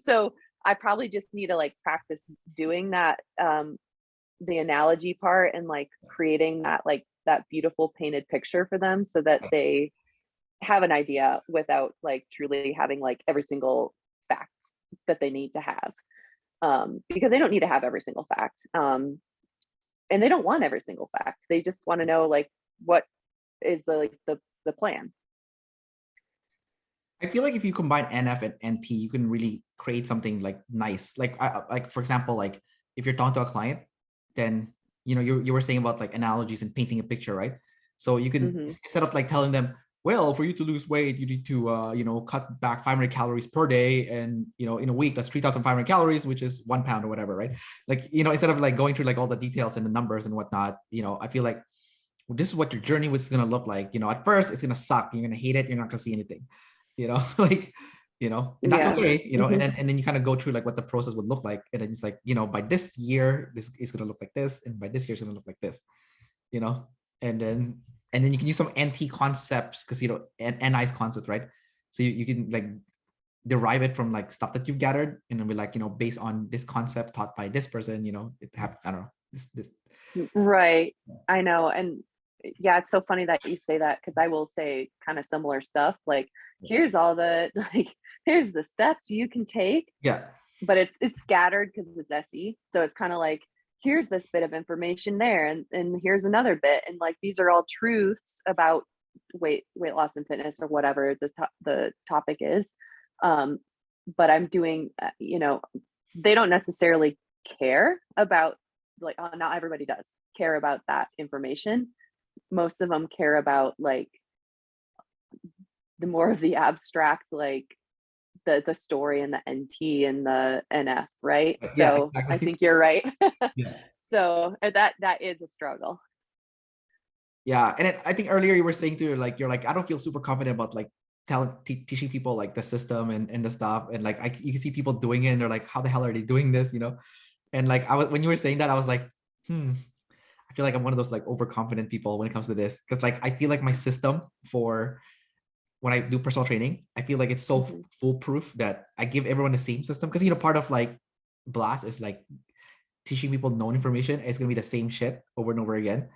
So I probably just need to like practice doing that, the analogy part, and like creating that beautiful painted picture for them so that they have an idea without like truly having like every single fact that they need to have. Because they don't need to have every single fact. And they don't want every single fact. They just want to know like what is the plan. I feel like if you combine NF and NT, you can really create something like nice. Like for example, like if you're talking to a client, then you were saying about like analogies and painting a picture, right? So you can instead of like telling them, well, for you to lose weight, you need to cut back 500 calories per day, and in a week that's 3,500 calories, which is 1 pound or whatever, right? Like instead of like going through like all the details and the numbers and whatnot, I feel like this is what your journey was gonna look like. At first it's gonna suck, you're gonna hate it, you're not gonna see anything, like and that's okay, and then you kind of go through like what the process would look like, and then it's like by this year this is gonna look like this, and by this year it's gonna look like this, and then you can use some NT concepts, because and NI's concepts, right? So you can like derive it from like stuff that you've gathered, and then be like based on this concept taught by this person, it have I don't know this right. I know. And yeah, it's so funny that you say that, because I will say kind of similar stuff like, here's all the like here's the steps you can take, but it's scattered because it's SE, so it's kind of like, here's this bit of information there, and here's another bit, and like these are all truths about weight loss and fitness, or whatever the topic is. But I'm doing they don't necessarily care about like, not everybody does care about that information. Most of them care about like the more of the abstract, like the story and the NT and the NF, right? So exactly. I think you're right. So that is a struggle. Yeah, and I think earlier you were saying too, like you're like, I don't feel super confident about like teaching people like the system and the stuff, and like you can see people doing it, and they're like, how the hell are they doing this, And like when you were saying that, I was like, I feel like I'm one of those like overconfident people when it comes to this, because like I feel like my system for when I do personal training, I feel like it's so foolproof that I give everyone the same system, because part of like Blast is like teaching people known information. It's gonna be the same shit over and over again.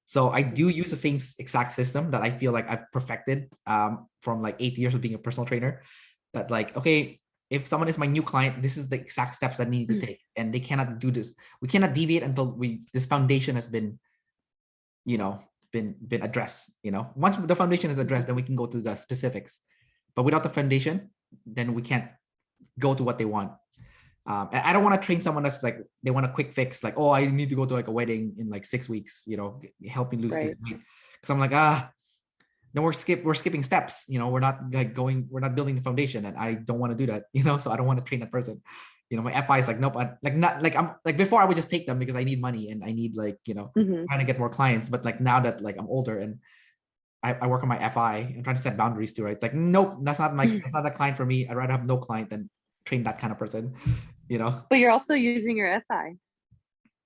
So I do use the same exact system that I feel like I've perfected from like 8 years of being a personal trainer. That like, okay, if someone is my new client, this is the exact steps that I need to take, and they cannot do this. We cannot deviate until this foundation has been, been addressed. Once the foundation is addressed, then we can go to the specifics. But without the foundation, then we can't go to what they want. And I don't want to train someone that's like, they want a quick fix, like, oh, I need to go to like a wedding in like 6 weeks, help me lose this weight. Because I'm like, then we're skipping steps, we're not like we're not building the foundation, and I don't want to do that, so I don't want to train that person. My FI is like, nope, I'm like, before I would just take them because I need money and I need like, trying to get more clients. But like now that like I'm older and I work on my FI, I'm trying to set boundaries too, right? It's like, nope, that's not the client for me. I'd rather have no client than train that kind of person, But you're also using your SI.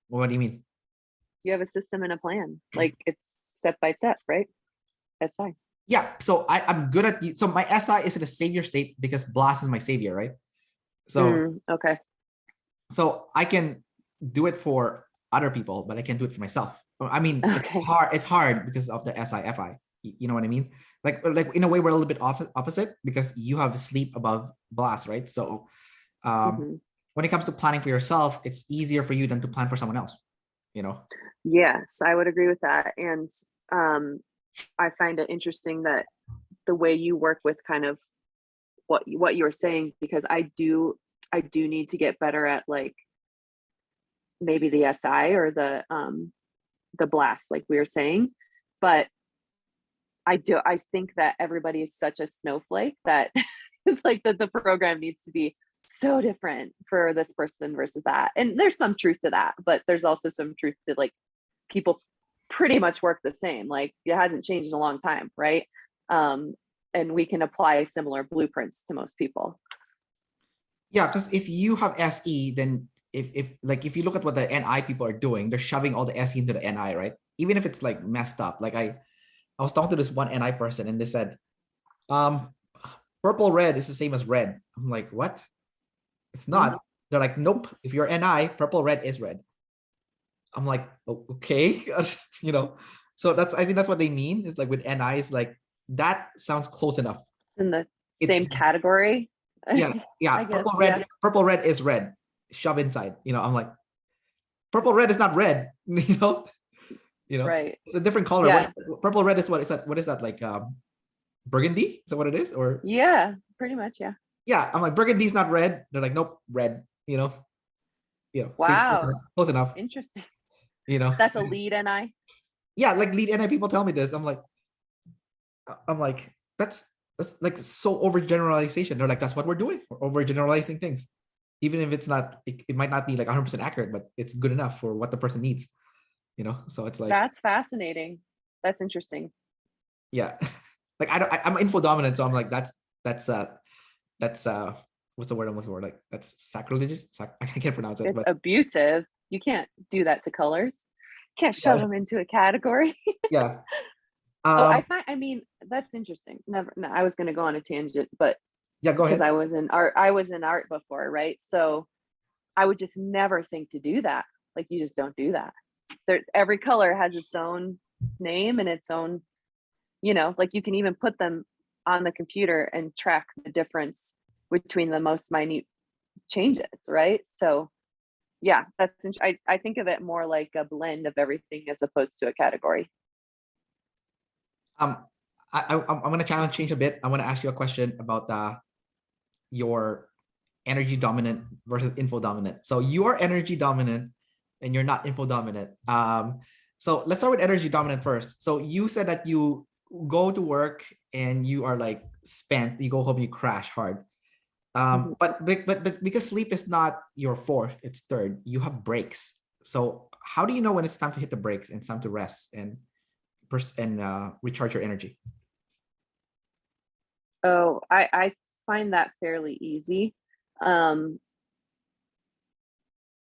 Well, what do you mean? You have a system and a plan, like it's step by step, right? SI. Yeah, so I'm good at so my SI is in a savior state because Blast is my savior, right? So okay. So I can do it for other people, but I can't do it for myself. I mean, it's hard because of the SI-FI. You know what I mean? Like in a way, we're a little bit opposite, because you have sleep above Blast, right? So when it comes to planning for yourself, it's easier for you than to plan for someone else, Yes, I would agree with that. And I find it interesting that the way you work with kind of what you're saying, because I do need to get better at like maybe the SI or the Blast, like we were saying, but I think that everybody is such a snowflake that like that the program needs to be so different for this person versus that. And there's some truth to that, but there's also some truth to like people pretty much work the same. Like it hasn't changed in a long time, right? And we can apply similar blueprints to most people. Yeah, because if you have SE, then if you look at what the NI people are doing, they're shoving all the SE into the NI, right? Even if it's like messed up. Like I was talking to this one NI person and they said, purple red is the same as red. I'm like, what? It's not. They're like, nope. If you're NI, purple red is red. I'm like, okay, you know. So I think that's what they mean. Is like with NIs, like that sounds close enough. It's in the same category. Yeah. Purple red is red. Shove inside. You know, I'm like, purple red is not red. You know. Right. It's a different color. Yeah. Purple red is what is that? What is that like? Burgundy? Is that what it is? Or yeah, pretty much. Yeah. Yeah, I'm like, burgundy's not red. They're like, nope, red. You know. Wow. Close enough. Interesting. You know. That's a lead NI. Yeah, like lead NI people tell me this. I'm like, that's like so overgeneralization. They're like, that's what we're doing. We're overgeneralizing things, even if it's not. It might not be like 100% accurate, but it's good enough for what the person needs. You know, so it's like that's fascinating. That's interesting. Yeah, like I'm info dominant, so I'm like that's what's the word I'm looking for? Like that's sacrilegious. I can't pronounce it. It's but abusive. You can't do that to colors. You can't shove them into a category. Yeah. I mean, that's interesting. No, I was going to go on a tangent, but yeah, go ahead. Because I was in art before, right? So I would just never think to do that. Like you just don't do that. Every color has its own name and its own, like you can even put them on the computer and track the difference between the most minute changes, right? So yeah, I think of it more like a blend of everything as opposed to a category. I'm gonna change a bit. I want to ask you a question about your energy dominant versus info dominant. So you are energy dominant and you're not info dominant. So let's start with energy dominant first. So you said that you go to work and you are like spent, you go home, you crash hard. But because sleep is not your fourth, it's third, you have breaks. So how do you know when it's time to hit the brakes and it's time to rest and recharge your energy? Oh, I find that fairly easy.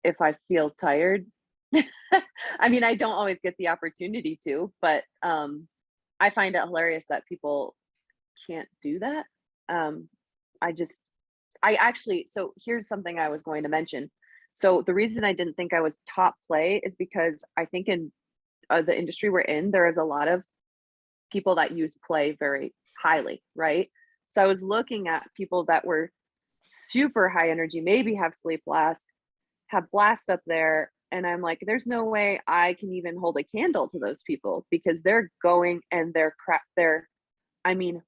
If I feel tired, I mean, I don't always get the opportunity to, but I find it hilarious that people can't do that. So here's something I was going to mention. So the reason I didn't think I was top play is because I think in the industry we're in, there is a lot of people that use play very highly, right? So I was looking at people that were super high energy, maybe have sleep blast, have blast up there. And I'm like, there's no way I can even hold a candle to those people because they're going and they're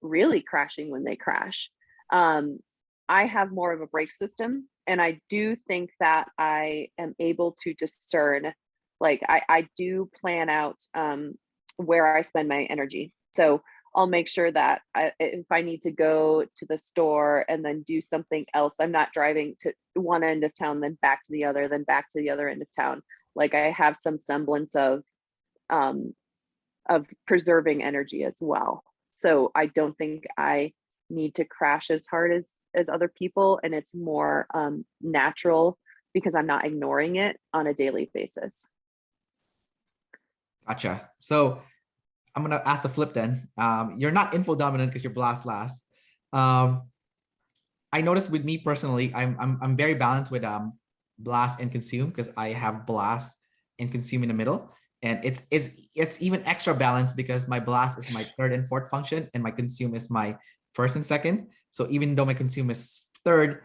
really crashing when they crash. I have more of a brake system, and I do think that I am able to discern, like I do plan out where I spend my energy. So I'll make sure that if I need to go to the store and then do something else, I'm not driving to one end of town, then back to the other, then back to the other end of town. Like I have some semblance of preserving energy as well. So I don't think I need to crash as hard as other people, and it's more natural because I'm not ignoring it on a daily basis. Gotcha. So I'm gonna ask the flip then. You're not info dominant because you're blast last. I noticed with me personally, I'm very balanced with blast and consume because I have blast and consume in the middle, and it's even extra balanced because my blast is my third and fourth function, and my consume is my first and second. So even though my consume is third,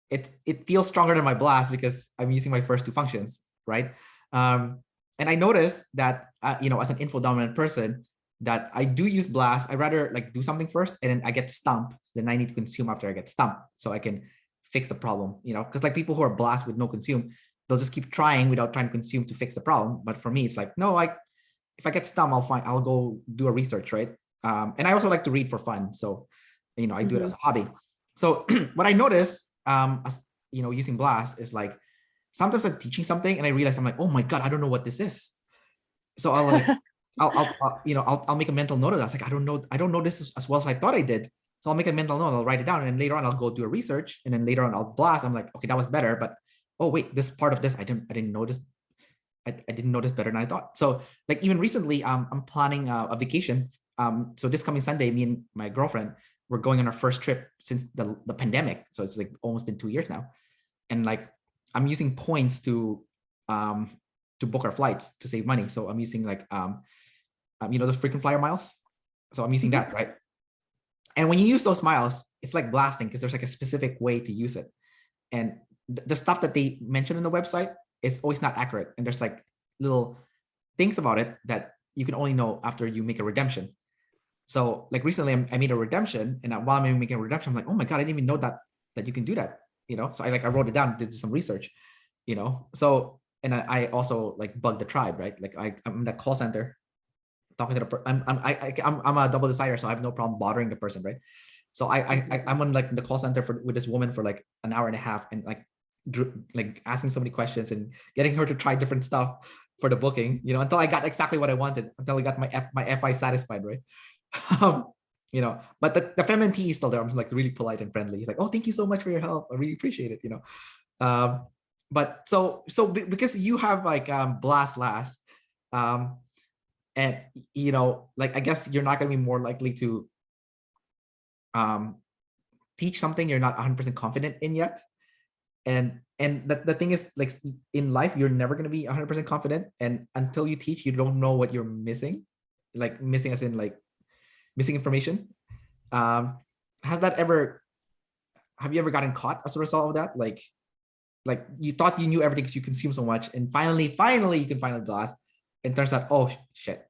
it feels stronger than my blast because I'm using my first two functions, right? And I noticed that as an info dominant person, that I do use blast. I rather like do something first and then I get stumped. So then I need to consume after I get stumped so I can fix the problem, because like people who are blast with no consume, they'll just keep trying without trying to consume to fix the problem. But for me, it's like, no, if I get stumped, I'll go do a research, right? And I also like to read for fun. So, I do it as a hobby. So what I notice, as using Blast is like, sometimes I'm teaching something and I realize I'm like, oh my God, I don't know what this is. So I'll like, I'll make a mental note of that. It's like, I don't know this as well as I thought I did. So I'll make a mental note, I'll write it down, and then later on I'll go do a research, and then later on I'll blast. I'm like, okay, that was better, but oh wait, this part of this I didn't notice. I didn't notice better than I thought. So like even recently, I'm planning a vacation. So this coming Sunday, me and my girlfriend, we're going on our first trip since the pandemic. So it's like almost been 2 years now, and like I'm using points to book our flights to save money. So I'm using like the frequent flyer miles. So I'm using that, right? And when you use those miles, it's like blasting because there's like a specific way to use it. And the stuff that they mention in the website is always not accurate. And there's like little things about it that you can only know after you make a redemption. So like recently I made a redemption, and while I'm making a redemption, I'm like, oh my God, I didn't even know that you can do that. So I wrote it down, did some research, So, and I also like bugged the tribe, right? Like I'm in the call center talking to the I'm a double decider, so I have no problem bothering the person, right? So I'm on like the call center with this woman for like an hour and a half, and like asking so many questions and getting her to try different stuff for the booking, until I got exactly what I wanted, until I got my FI satisfied, right? um, but the feminine T is still there. I'm just like really polite and friendly. He's like, oh, thank you so much for your help. I really appreciate it, but so because you have like blast last, and like I guess you're not going to be more likely to teach something you're not 100% confident in yet. And the thing is, like in life, you're never going to be 100% confident, and until you teach, you don't know what you're missing, like missing as in like missing information. Has that ever Have you ever gotten caught as a result of that? Like you thought you knew everything because you consume so much, and finally you can finally blast, and turns out, oh shit,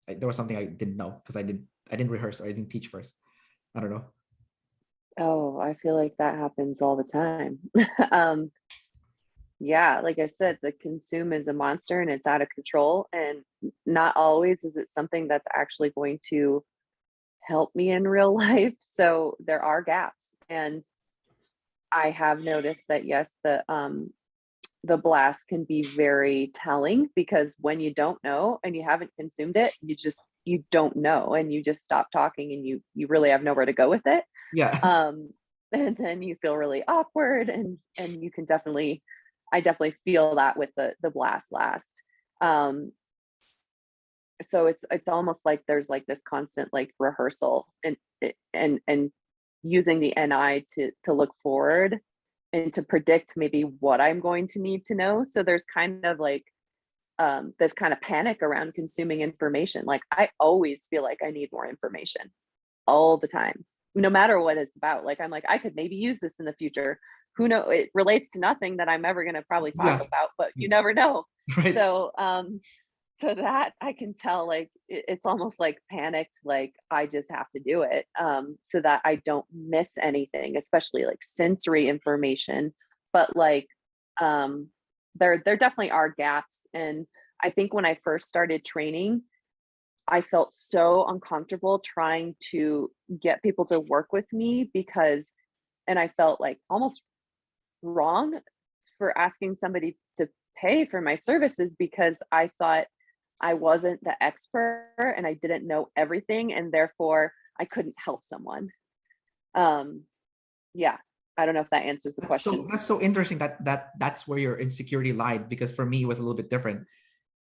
there was something I didn't know because I didn't rehearse, or I didn't teach first. I don't know. Oh, I feel like that happens all the time. Yeah, like I said, the consume is a monster and it's out of control. And not always is it something that's actually going to help me in real life. So there are gaps. And I have noticed that yes, the blast can be very telling, because when you don't know and you haven't consumed it, you don't know, and you just stop talking, and you really have nowhere to go with it. Yeah. And then you feel really awkward, and you can I definitely feel that with the blast last. So it's almost like there's like this constant like rehearsal, and using the NI to look forward and to predict maybe what I'm going to need to know. So there's kind of like this kind of panic around consuming information. Like I always feel like I need more information all the time, no matter what it's about. Like I'm like, I could maybe use this in the future. Who knows? It relates to nothing that I'm ever going to probably talk about, but you never know. Right. So so that I can tell, like it's almost like panicked, like I just have to do it, so that I don't miss anything, especially like sensory information. But like there definitely are gaps. And I think when I first started training, I felt so uncomfortable trying to get people to work with me, and I felt like almost wrong for asking somebody to pay for my services, because I thought I wasn't the expert and I didn't know everything, and therefore I couldn't help someone. Yeah, I don't know if that answers the question. That's so interesting that's where your insecurity lied, because for me it was a little bit different.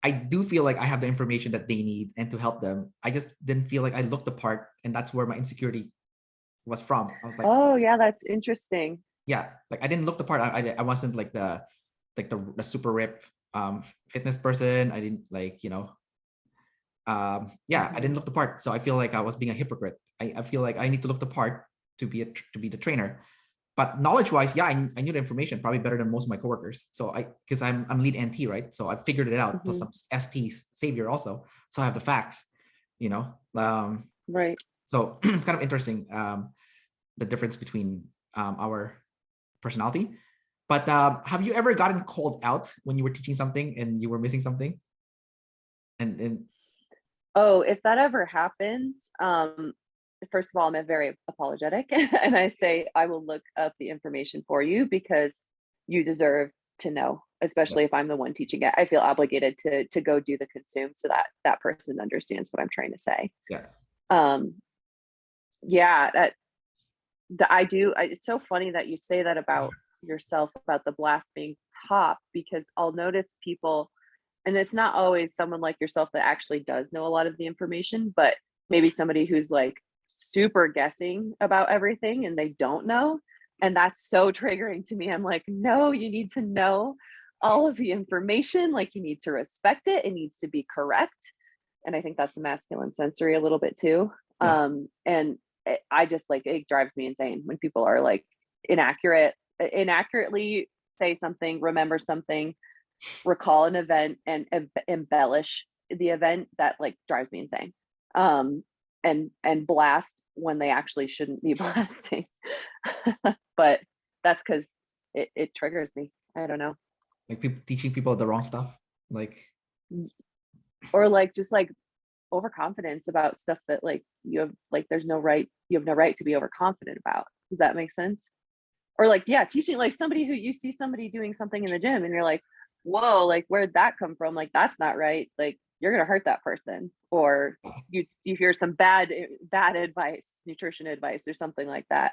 I do feel like I have the information that they need and to help them. I just didn't feel like I looked the part, and that's where my insecurity was from. I was like, oh yeah, that's interesting. Yeah, like I didn't look the part. I wasn't like the super rip fitness person. I didn't like yeah, I didn't look the part. So I feel like I was being a hypocrite. I feel like I need to look the part to be the trainer. But knowledge wise, yeah, I knew the information probably better than most of my coworkers. So because I'm lead NT, right? So I figured it out. Plus some STs savior also. So I have the facts, Right. So it's kind of interesting, the difference between our personality. But have you ever gotten called out when you were teaching something and you were missing something? And Oh, if that ever happens, first of all, I'm very apologetic and I say I will look up the information for you because you deserve to know, yeah, especially if I'm the one teaching it. I feel obligated to go do the consume so that that person understands what I'm trying to say. yeah, Um, yeah, I do. It's so funny that you say that about yourself, about the blast being top, because I'll notice people, and it's not always someone like yourself that actually does know a lot of the information, but maybe somebody who's like super guessing about everything and they don't know. And that's so triggering to me. I'm like, no, you need to know all of the information. Like, you need to respect it. It needs to be correct. And I think that's the masculine sensory a little bit too. yes. And I just like, it drives me insane when people are like inaccurately say something, remember something, recall an event, and embellish the event. That like drives me insane. And blast when they actually shouldn't be blasting. But that's because it triggers me. I don't know. Like people teaching people the wrong stuff. Like, Or like just like overconfidence about stuff that like you have, like you have no right to be overconfident about. Does that make sense? Or like, yeah, teaching like somebody who you see somebody doing something in the gym and you're like, whoa, like where'd that come from? Like, that's not right. Like, you're gonna hurt that person. Or you hear some bad advice, nutrition advice or something like that.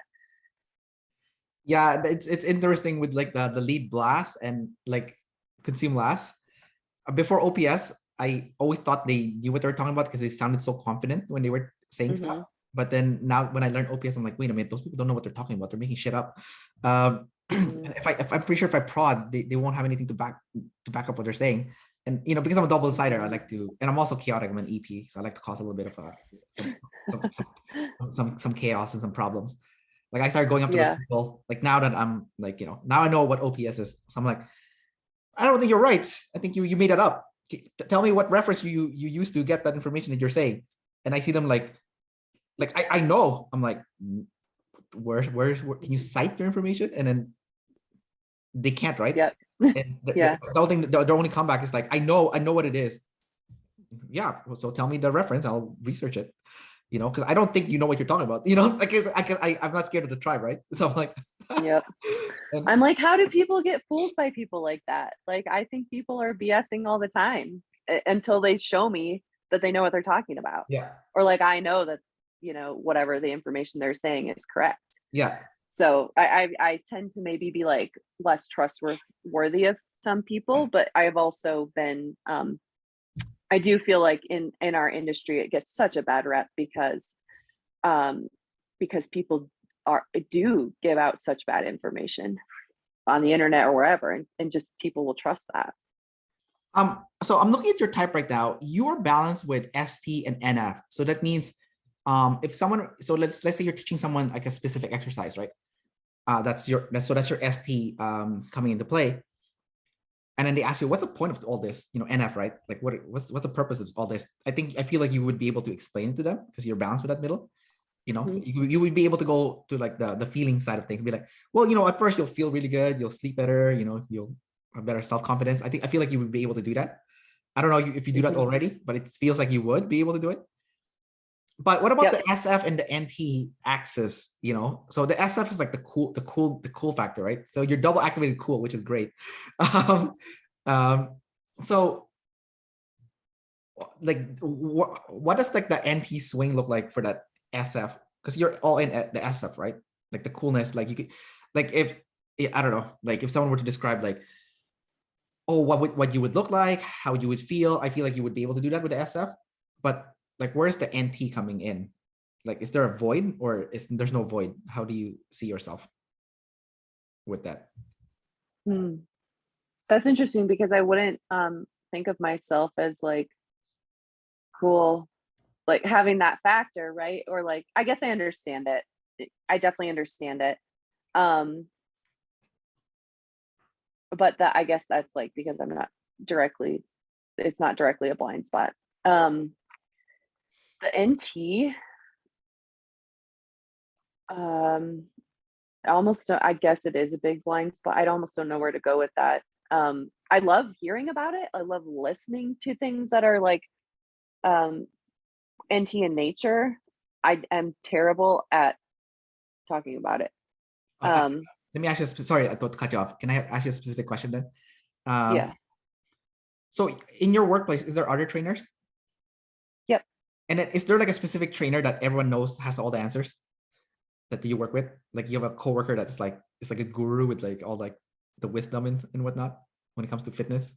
yeah, it's interesting with like the lead blast and like consume last. Before OPS, I always thought they knew what they were talking about because they sounded so confident when they were saying stuff. Mm-hmm. But then now when I learned OPS, I'm like, wait a minute, those people don't know what they're talking about. They're making shit up. Mm-hmm. And if I'm pretty sure if I prod, they won't have anything to back up what they're saying. And because I'm a double decider, I like to, and I'm also chaotic. I'm an EP, so I like to cause a little bit of some chaos and some problems. Like I started going up to those Yeah. people. Like now that I'm like, now I know what OPS is. So I'm like, I don't think you're right. I think you made it up. Tell me what reference you used to get that information that you're saying. And I see them like I know. I'm like, where can you cite your information? And then they can't, right? Yep. And Yeah. the only thing, the only comeback is like, I know what it is. Yeah, so tell me the reference. I'll research it. Because I don't think you know what you're talking about. Like I'm not scared of the tribe, right? So I'm like, Yep. and, I'm like, how do people get fooled by people like that? Like, I think people are BSing all the time until they show me that they know what they're talking about. yeah, Or like, I know that, whatever the information they're saying is correct. yeah, So I tend to maybe be like less trustworthy of some people, but I've also been, I do feel like in our industry, it gets such a bad rep because people do give out such bad information on the internet or wherever, and just people will trust that. So I'm looking at your type right now. You are balanced with ST and NF. So that means if someone, so let's say you're teaching someone like a specific exercise, right? That's your ST coming into play. And then they ask you, what's the point of all this? NF, right? Like what's the purpose of all this? I feel like you would be able to explain to them because you're balanced with that middle. Mm-hmm. You would be able to go to like the feeling side of things, be like, well, at first you'll feel really good, you'll sleep better, you'll have better self-confidence. I feel like you would be able to do that. I don't know if you do that Mm-hmm. already, but it feels like you would be able to do it. But what about Yep. the SF and the NT axis? So the SF is like the cool factor, right? So you're double activated cool, which is great. Um, so like what does like the NT swing look like for that SF? Because you're all in the SF, right? Like the coolness, like you could, like if I don't know, like if someone were to describe like, oh, what you would look like, how you would feel, I feel like you would be able to do that with the SF. But like, where's the NT coming in? Like, is there a void or there's no void? How do you see yourself with that? That's interesting because I wouldn't think of myself as like cool, like having that factor, right? Or like, I guess I understand it. I definitely understand it. But I guess that's like because it's not directly a blind spot. The NT, I guess it is a big blind spot. I almost don't know where to go with that. I love hearing about it. I love listening to things that are like NT in nature, I am terrible at talking about it. Let me ask you, sorry, I thought to cut you off. Can I ask you a specific question then? Yeah. So in your workplace, is there other trainers? Yep. And then is there like a specific trainer that everyone knows has all the answers that you work with? Like you have a coworker that's like, it's like a guru with like all like the wisdom and whatnot when it comes to fitness?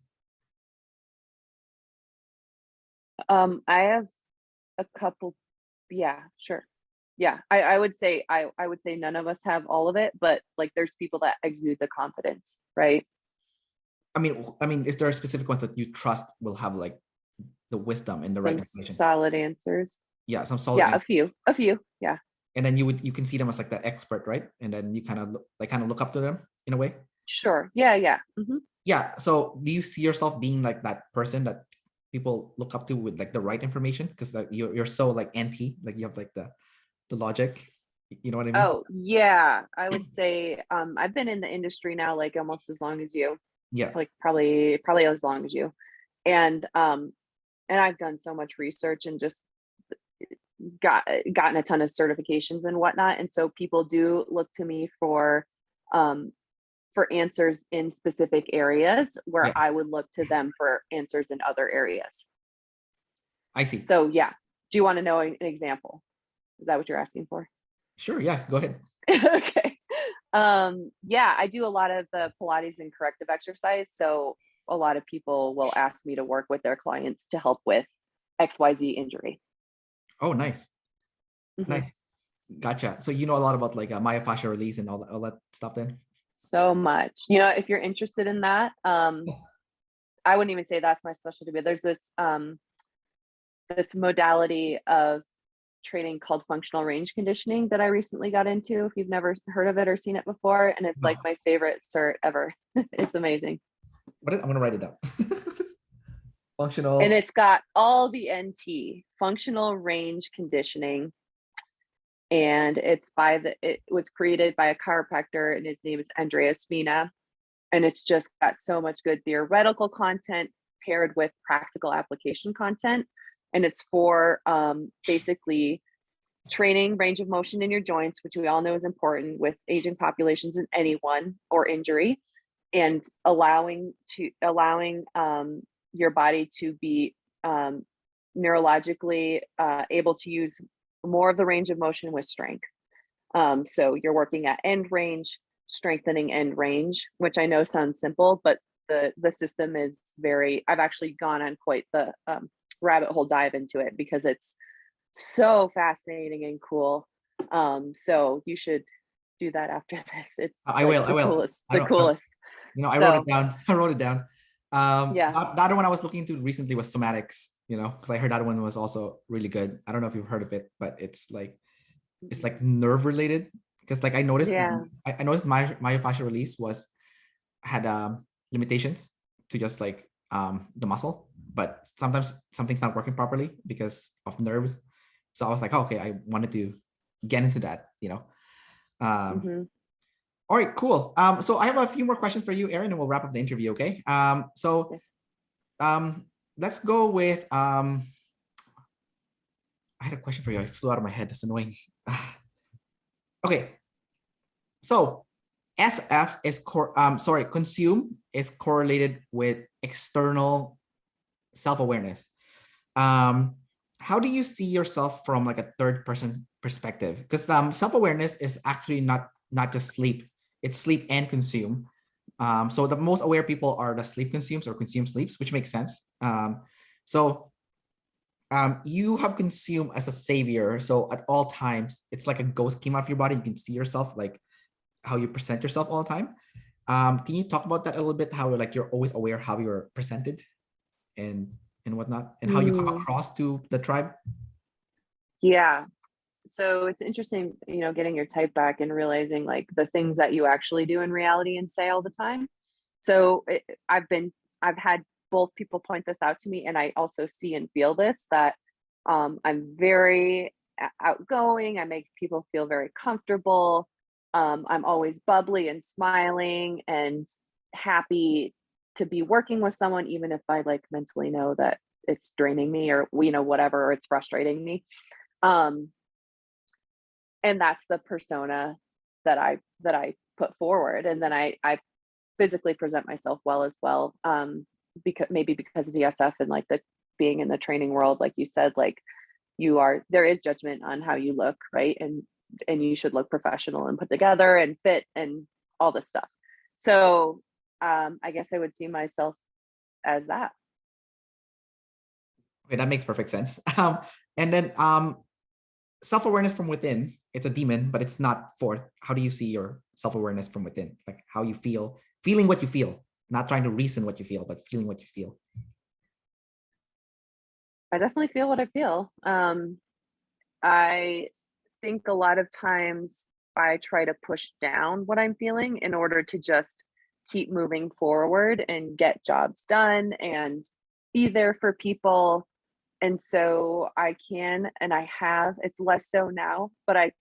I have a couple. Yeah, sure. Yeah, I would say I would say none of us have all of it, but like there's people that exude the confidence, right? I mean, is there a specific one that you trust will have like the wisdom and the right Some information? solid answers. Yeah, some solid. Yeah, a few. Yeah. And then you can see them as like the expert, right? And then you kind of look up to them in a way. Sure. Yeah, yeah. Mm-hmm. Yeah. So do you see yourself being like that person that people look up to with like the right information? Because like you're so like anti, like you have like the logic. You know what I mean? Oh, yeah. I would say I've been in the industry now like almost as long as you. Yeah. Like probably as long as you. And I've done so much research and just gotten a ton of certifications and whatnot. And so people do look to me for answers in specific areas where Yeah. I would look to them for answers in other areas. I see. So yeah. Do you want to know an example? Is that what you're asking for? Sure. Yeah. Go ahead. Okay. Yeah, I do a lot of the Pilates and corrective exercise. So a lot of people will ask me to work with their clients to help with XYZ injury. Oh, nice. Mm-hmm. Nice. Gotcha. So you know a lot about like myofascial release and all that stuff then? So much. You know, if you're interested in that, I wouldn't even say that's my specialty, but there's this this modality of training called functional range conditioning that I recently got into, if you've never heard of it or seen it before. And it's like my favorite cert ever. It's amazing. I'm gonna write it down. Functional. And it's got all the NT, functional range conditioning. And it was created by a chiropractor and his name is Andreas Mina. And it's just got so much good theoretical content paired with practical application content. And it's for basically training range of motion in your joints, which we all know is important with aging populations in anyone or injury, and allowing your body to be neurologically able to use more of the range of motion with strength. So you're working at end range, strengthening end range, which I know sounds simple, but the system is I've actually gone on quite the rabbit hole dive into it because it's so fascinating and cool. So you should do that after this. It's I will. The coolest. I wrote it down. I wrote it down. Yeah. The other one I was looking into recently was somatics, because I heard that one was also really good. I don't know if you've heard of it, but it's like nerve related. Because like I noticed, I noticed my myofascial release had limitations to just like the muscle, but sometimes something's not working properly because of nerves. So I was like, oh, okay, I wanted to get into that, All right, cool. So I have a few more questions for you, Erin, and we'll wrap up the interview, okay? Let's go with I had a question for you. I flew out of my head. That's annoying. Okay. So SF is consume is correlated with external self-awareness. How do you see yourself from like a third person perspective? Because self-awareness is actually not just sleep, it's sleep and consume. So the most aware people are the sleep consumes or consume sleeps, which makes sense. You have consume as a savior. So at all times, it's like a ghost came out of your body. You can see yourself, like how you present yourself all the time. Can you talk about that a little bit? How like you're always aware how you're presented and whatnot, and how you come across to the tribe? Yeah. So it's interesting, getting your type back and realizing like the things that you actually do in reality and say all the time. So I've had both people point this out to me, and I also see and feel this, that I'm very outgoing. I make people feel very comfortable. I'm always bubbly and smiling and happy to be working with someone, even if I like mentally know that it's draining me, or whatever, or it's frustrating me. And that's the persona that I put forward, and then I physically present myself well as well, because of the SF and like the being in the training world, like you said, like there is judgment on how you look, right? And you should look professional and put together and fit and all this stuff. So I guess I would see myself as that. Okay, that makes perfect sense. And then self-awareness from within, it's a demon, but it's not fourth. How do you see your self-awareness from within? Like how you feel, feeling what you feel, not trying to reason what you feel, but feeling what you feel. I definitely feel what I feel. I think a lot of times I try to push down what I'm feeling in order to just keep moving forward and get jobs done and be there for people. And so I can, and I have, it's less so now, but I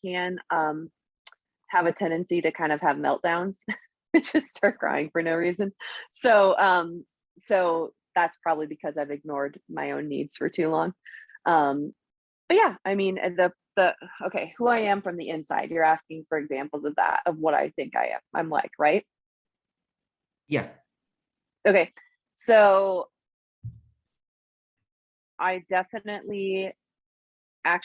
can have a tendency to kind of have meltdowns, just start crying for no reason. So that's probably because I've ignored my own needs for too long. But yeah, I mean, okay, who I am from the inside, you're asking for examples of that, of what I think I'm like, right? Yeah. Okay. So I definitely I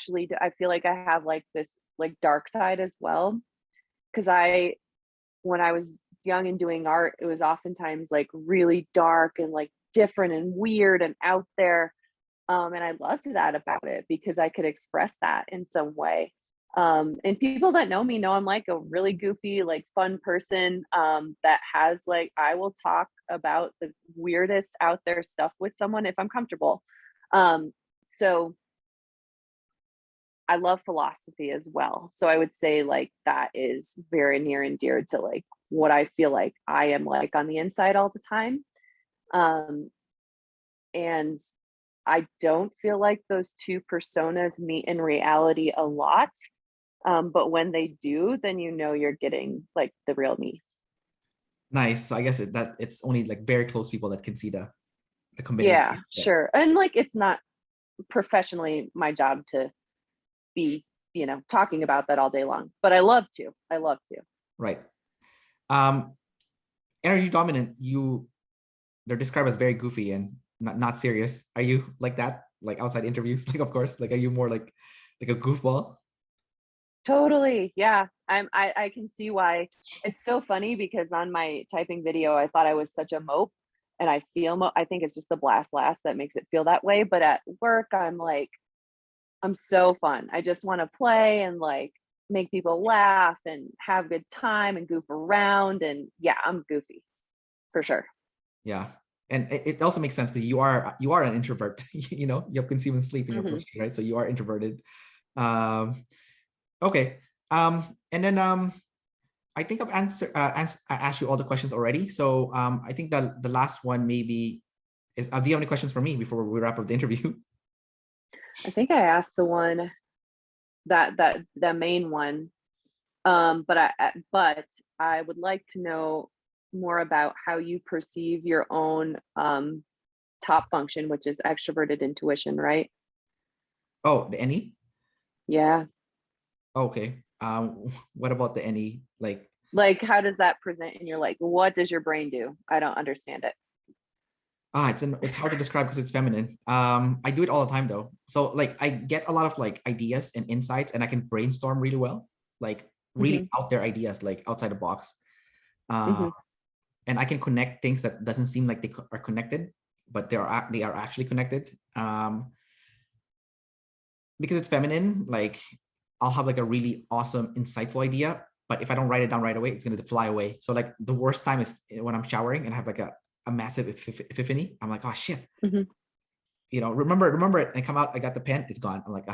feel like I have like this like dark side as well. Cause when I was young and doing art, it was oftentimes like really dark and like different and weird and out there. And I loved that about it because I could express that in some way. And people that know me know I'm like a really goofy, like fun person, that has like, I will talk about the weirdest out there stuff with someone if I'm comfortable. So I love philosophy as well. So I would say like that is very near and dear to like what I feel like I am like on the inside all the time. And I don't feel like those two personas meet in reality a lot. But when they do, then you're getting like the real me. Nice. So I guess it's only like very close people that can see the combination. Yeah, sure. And like it's not professionally my job to be, talking about that all day long. But I love to. Right. Energy dominant, they're described as very goofy and not serious. Are you like that? Like outside interviews? Like of course, like are you more like a goofball? Totally. Yeah. I can see why. It's so funny because on my typing video, I thought I was such a mope, and I think it's just the blast that makes it feel that way. But at work, I'm so fun. I just want to play and like make people laugh and have a good time and goof around. And yeah, I'm goofy for sure. Yeah. And it also makes sense because you are an introvert. You have consumed and sleep in your first year, right? So you are introverted. Okay. And then I think I've asked you all the questions already. So I think the last one maybe is, do you have any questions for me before we wrap up the interview? I think I asked the one the main one. But I would like to know more about how you perceive your own top function, which is extroverted intuition, right? Oh, the NE? Yeah. Okay. What about the NE? Like how does that present in your, like, what does your brain do? I don't understand it. It's hard to describe because it's feminine. I do it all the time though. So like I get a lot of like ideas and insights, and I can brainstorm really well, like really out there ideas, like outside the box. And I can connect things that doesn't seem like they are connected, but they are actually connected. Because it's feminine, like I'll have like a really awesome, insightful idea, but if I don't write it down right away, it's going to fly away. So like the worst time is when I'm showering and I have like a massive epiphany. I'm like, oh shit, remember it, and I come out, I got the pen, it's gone. I'm like,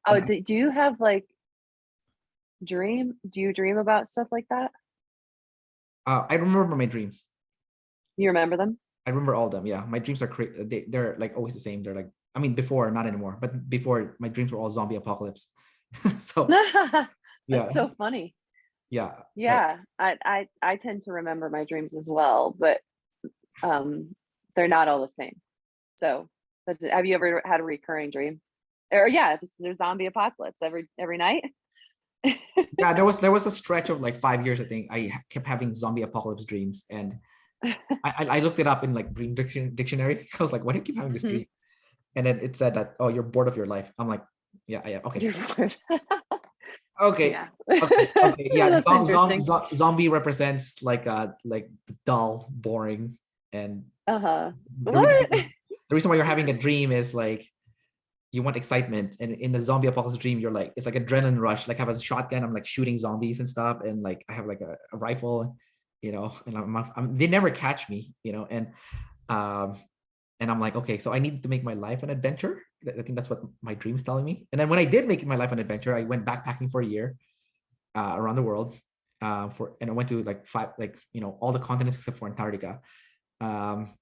Oh, do you have like do you dream about stuff like that? I remember my dreams. You remember them? I remember all of them. Yeah, my dreams are they're like always the same. They're like, I mean, before, not anymore, but before my dreams were all zombie apocalypse. So yeah, That's so funny. yeah, Yeah, I tend to remember my dreams as well, but they're not all the same. So have you ever had a recurring dream? Or yeah, there's zombie apocalypse every night. Yeah, there was a stretch of like 5 years, I think. I kept having zombie apocalypse dreams, and I looked it up in like dream dictionary. I was like, why do you keep having this dream? And then it said that, oh, you're bored of your life. I'm like, yeah, okay. You're bored. Okay. Yeah. Okay. Yeah. That's interesting. Zombie represents like dull, boring, and Uh-huh. the reason What? the reason why you're having a dream is like you want excitement. And in the zombie apocalypse dream, you're like, it's like adrenaline rush. Like I have a shotgun, I'm like shooting zombies and stuff, and like I have like a rifle, and they never catch me, um and I'm like, okay, so I need to make my life an adventure. I think that's what my dream is telling me. And then when I did make my life an adventure, I went backpacking for a year around the world, and I went to like all the continents except for Antarctica. Um,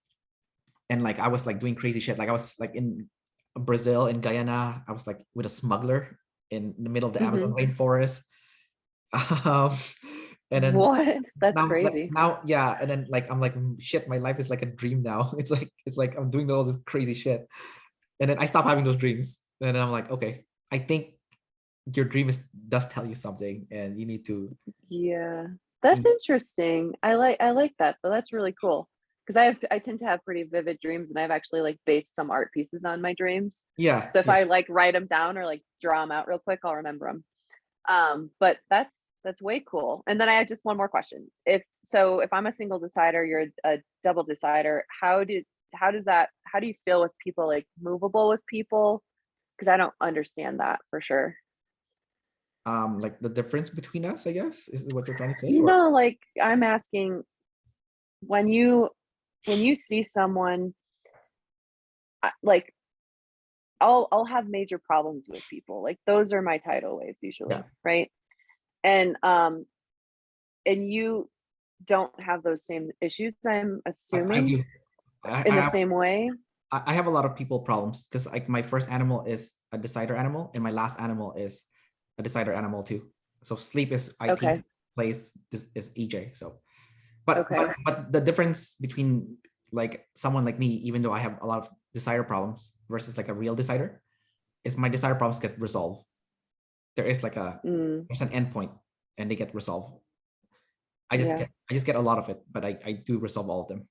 and like I was like doing crazy shit. Like I was like in Brazil, in Guyana. I was like with a smuggler in the middle of the Amazon rainforest. Um, and then What? That's like crazy. now, yeah. And then like I'm like, shit, my life is like a dream now. It's like I'm doing all this crazy shit. And then I stopped having those dreams. And then I'm like, okay, I think your dream does tell you something, and you need to. Yeah. That's interesting. I like that. But that's really cool. Because I tend to have pretty vivid dreams, and I've actually like based some art pieces on my dreams. Yeah, So if yeah. I like write them down or like draw them out real quick, I'll remember them. But that's way cool. And then I have just one more question. If I'm a single decider, you're a double decider, how do you feel with people, like movable with people? Because I don't understand that for sure. Like the difference between us, I guess, is what you're trying to say, or No, like I'm asking, when you see someone, like I'll have major problems with people. Like those are my tidal waves usually, yeah. right? And you don't have those same issues, I'm I assuming, do. I, in I the have same way. I have a lot of people problems because like my first animal is a decider animal, and my last animal is a decider animal too. So sleep is Okay. IP, place is EJ. So, but Okay. but the difference between like someone like me, even though I have a lot of decider problems versus like a real decider, is my decider problems get resolved. There is like Mm, there's an endpoint, and they get resolved. yeah. I just get a lot of it, but I do resolve all of them.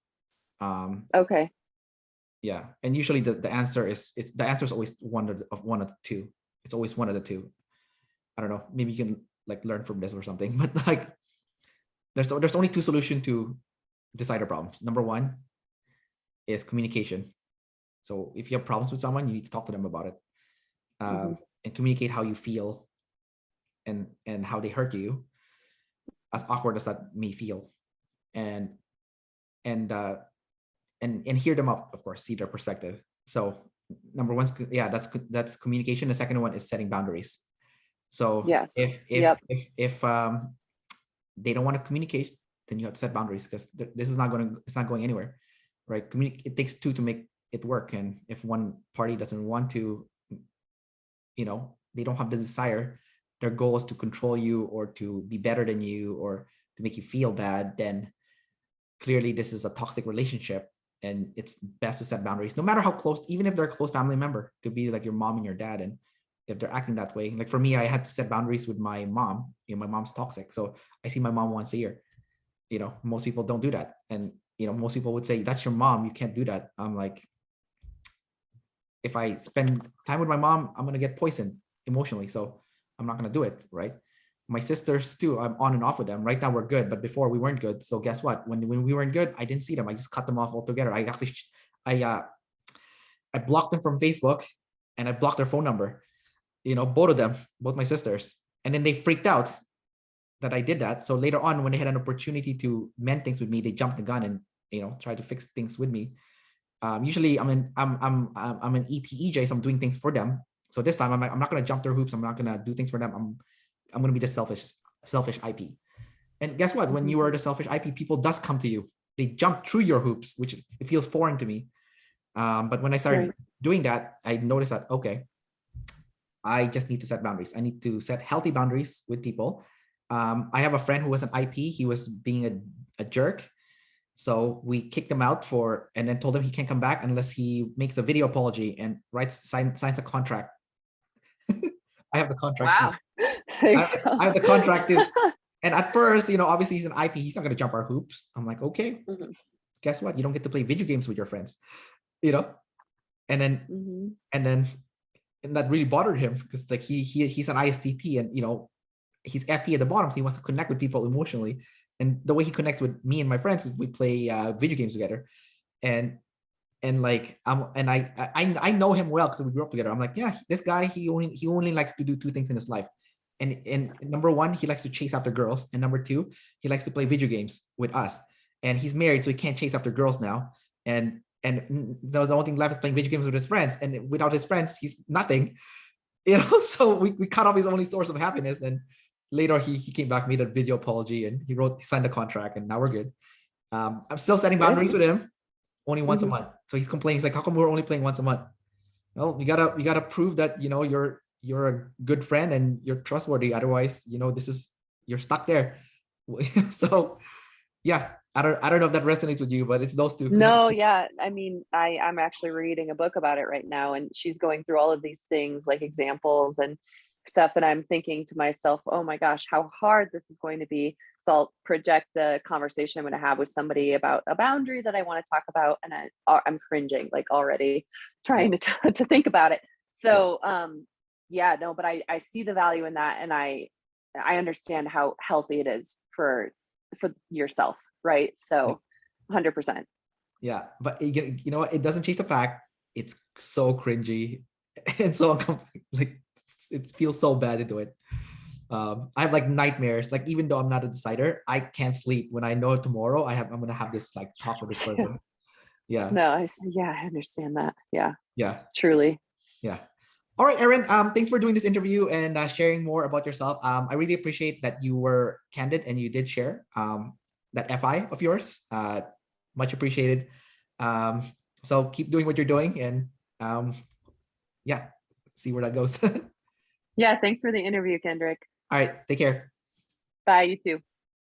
Okay. Yeah, and usually the answer is always one of the two. It's always one of the two. I don't know, maybe you can like learn from this or something. But like there's only two solutions to decider problems. Number one is communication. So if you have problems with someone, you need to talk to them about it, Hmm. and communicate how you feel, and how they hurt you, as awkward as that may feel, and and uh and hear them out, of course, see their perspective. So number one, yeah, that's communication. The second one is setting boundaries. So Yes. if Yep. if they don't want to communicate, then you have to set boundaries, because this is not going to, it's not going anywhere, right? It takes two to make it work, and if one party doesn't want to, they don't have the desire, their goal is to control you or to be better than you or to make you feel bad, then clearly this is a toxic relationship, and it's best to set boundaries, no matter how close, even if they're a close family member. It could be like your mom and your dad, and if they're acting that way, like for me, I had to set boundaries with my mom. My mom's toxic, so I see my mom once a year. Most people don't do that, and most people would say, that's your mom, you can't do that. I'm like, if I spend time with my mom, I'm gonna get poisoned emotionally, so I'm not gonna do it, right? My sisters too, I'm on and off with them. Right now we're good, but before we weren't good. So guess what? When we weren't good, I didn't see them. I just cut them off altogether. I I blocked them from Facebook, and I blocked their phone number. Both of them, both my sisters, and then they freaked out that I did that. So later on, when they had an opportunity to mend things with me, they jumped the gun and try to fix things with me. Usually, I'm an EPEJ, so I'm doing things for them. So this time, I'm not gonna jump their hoops. I'm not gonna do things for them. I'm gonna be the selfish IP. And guess what? When Hmm. you are the selfish IP, people does come to you. They jump through your hoops, which it feels foreign to me. But when I started Right. doing that, I noticed that, okay, I just need to set boundaries. I need to set healthy boundaries with people. I have a friend who was an IP. He was being a jerk. So we kicked him out and then told him he can't come back unless he makes a video apology and signs a contract. I have the contract too. Wow. There you I have the go. contract too. And at first, obviously he's an IP, he's not going to jump our hoops. I'm like, okay, guess what? You don't get to play video games with your friends, and then, and that really bothered him because like he's an ISTP and, he's FE at the bottom. So he wants to connect with people emotionally. And the way he connects with me and my friends is we play video games together. And like I know him well because we grew up together. I'm like, yeah, this guy, he only likes to do two things in his life. And number one, he likes to chase after girls. And number two, he likes to play video games with us. And he's married, so he can't chase after girls now. And the only thing left is playing video games with his friends. And without his friends, he's nothing. So we cut off his only source of happiness. And later he came back, made a video apology, and he signed a contract, and now we're good. I'm still setting boundaries with him, only once a month. So he's complaining, he's like, how come we're only playing once a month? Well, we gotta prove that you're a good friend and you're trustworthy. Otherwise, you're stuck there. So yeah, I don't know if that resonates with you, but it's those two. No, yeah. I mean, I'm actually reading a book about it right now, and she's going through all of these things, like examples and stuff. And I'm thinking to myself, oh my gosh, how hard this is going to be. So I'll project a conversation I'm going to have with somebody about a boundary that I want to talk about, and I'm cringing like already trying to think about it. So yeah, no, but I see the value in that, and I understand how healthy it is for yourself, right? So 100%. Yeah, but you know what? It doesn't change the fact it's so cringy and so like it feels so bad to do it. I have like nightmares. Like even though I'm not a decider, I can't sleep when I know tomorrow I'm gonna have this like talk with this person. Yeah. No, I understand that. Yeah. Yeah. Truly. Yeah. All right, Erin. Thanks for doing this interview and sharing more about yourself. I really appreciate that you were candid and you did share that FI of yours. Much appreciated. So keep doing what you're doing, and yeah, see where that goes. Yeah. Thanks for the interview, Kendrick. All right. Take care. Bye. You too.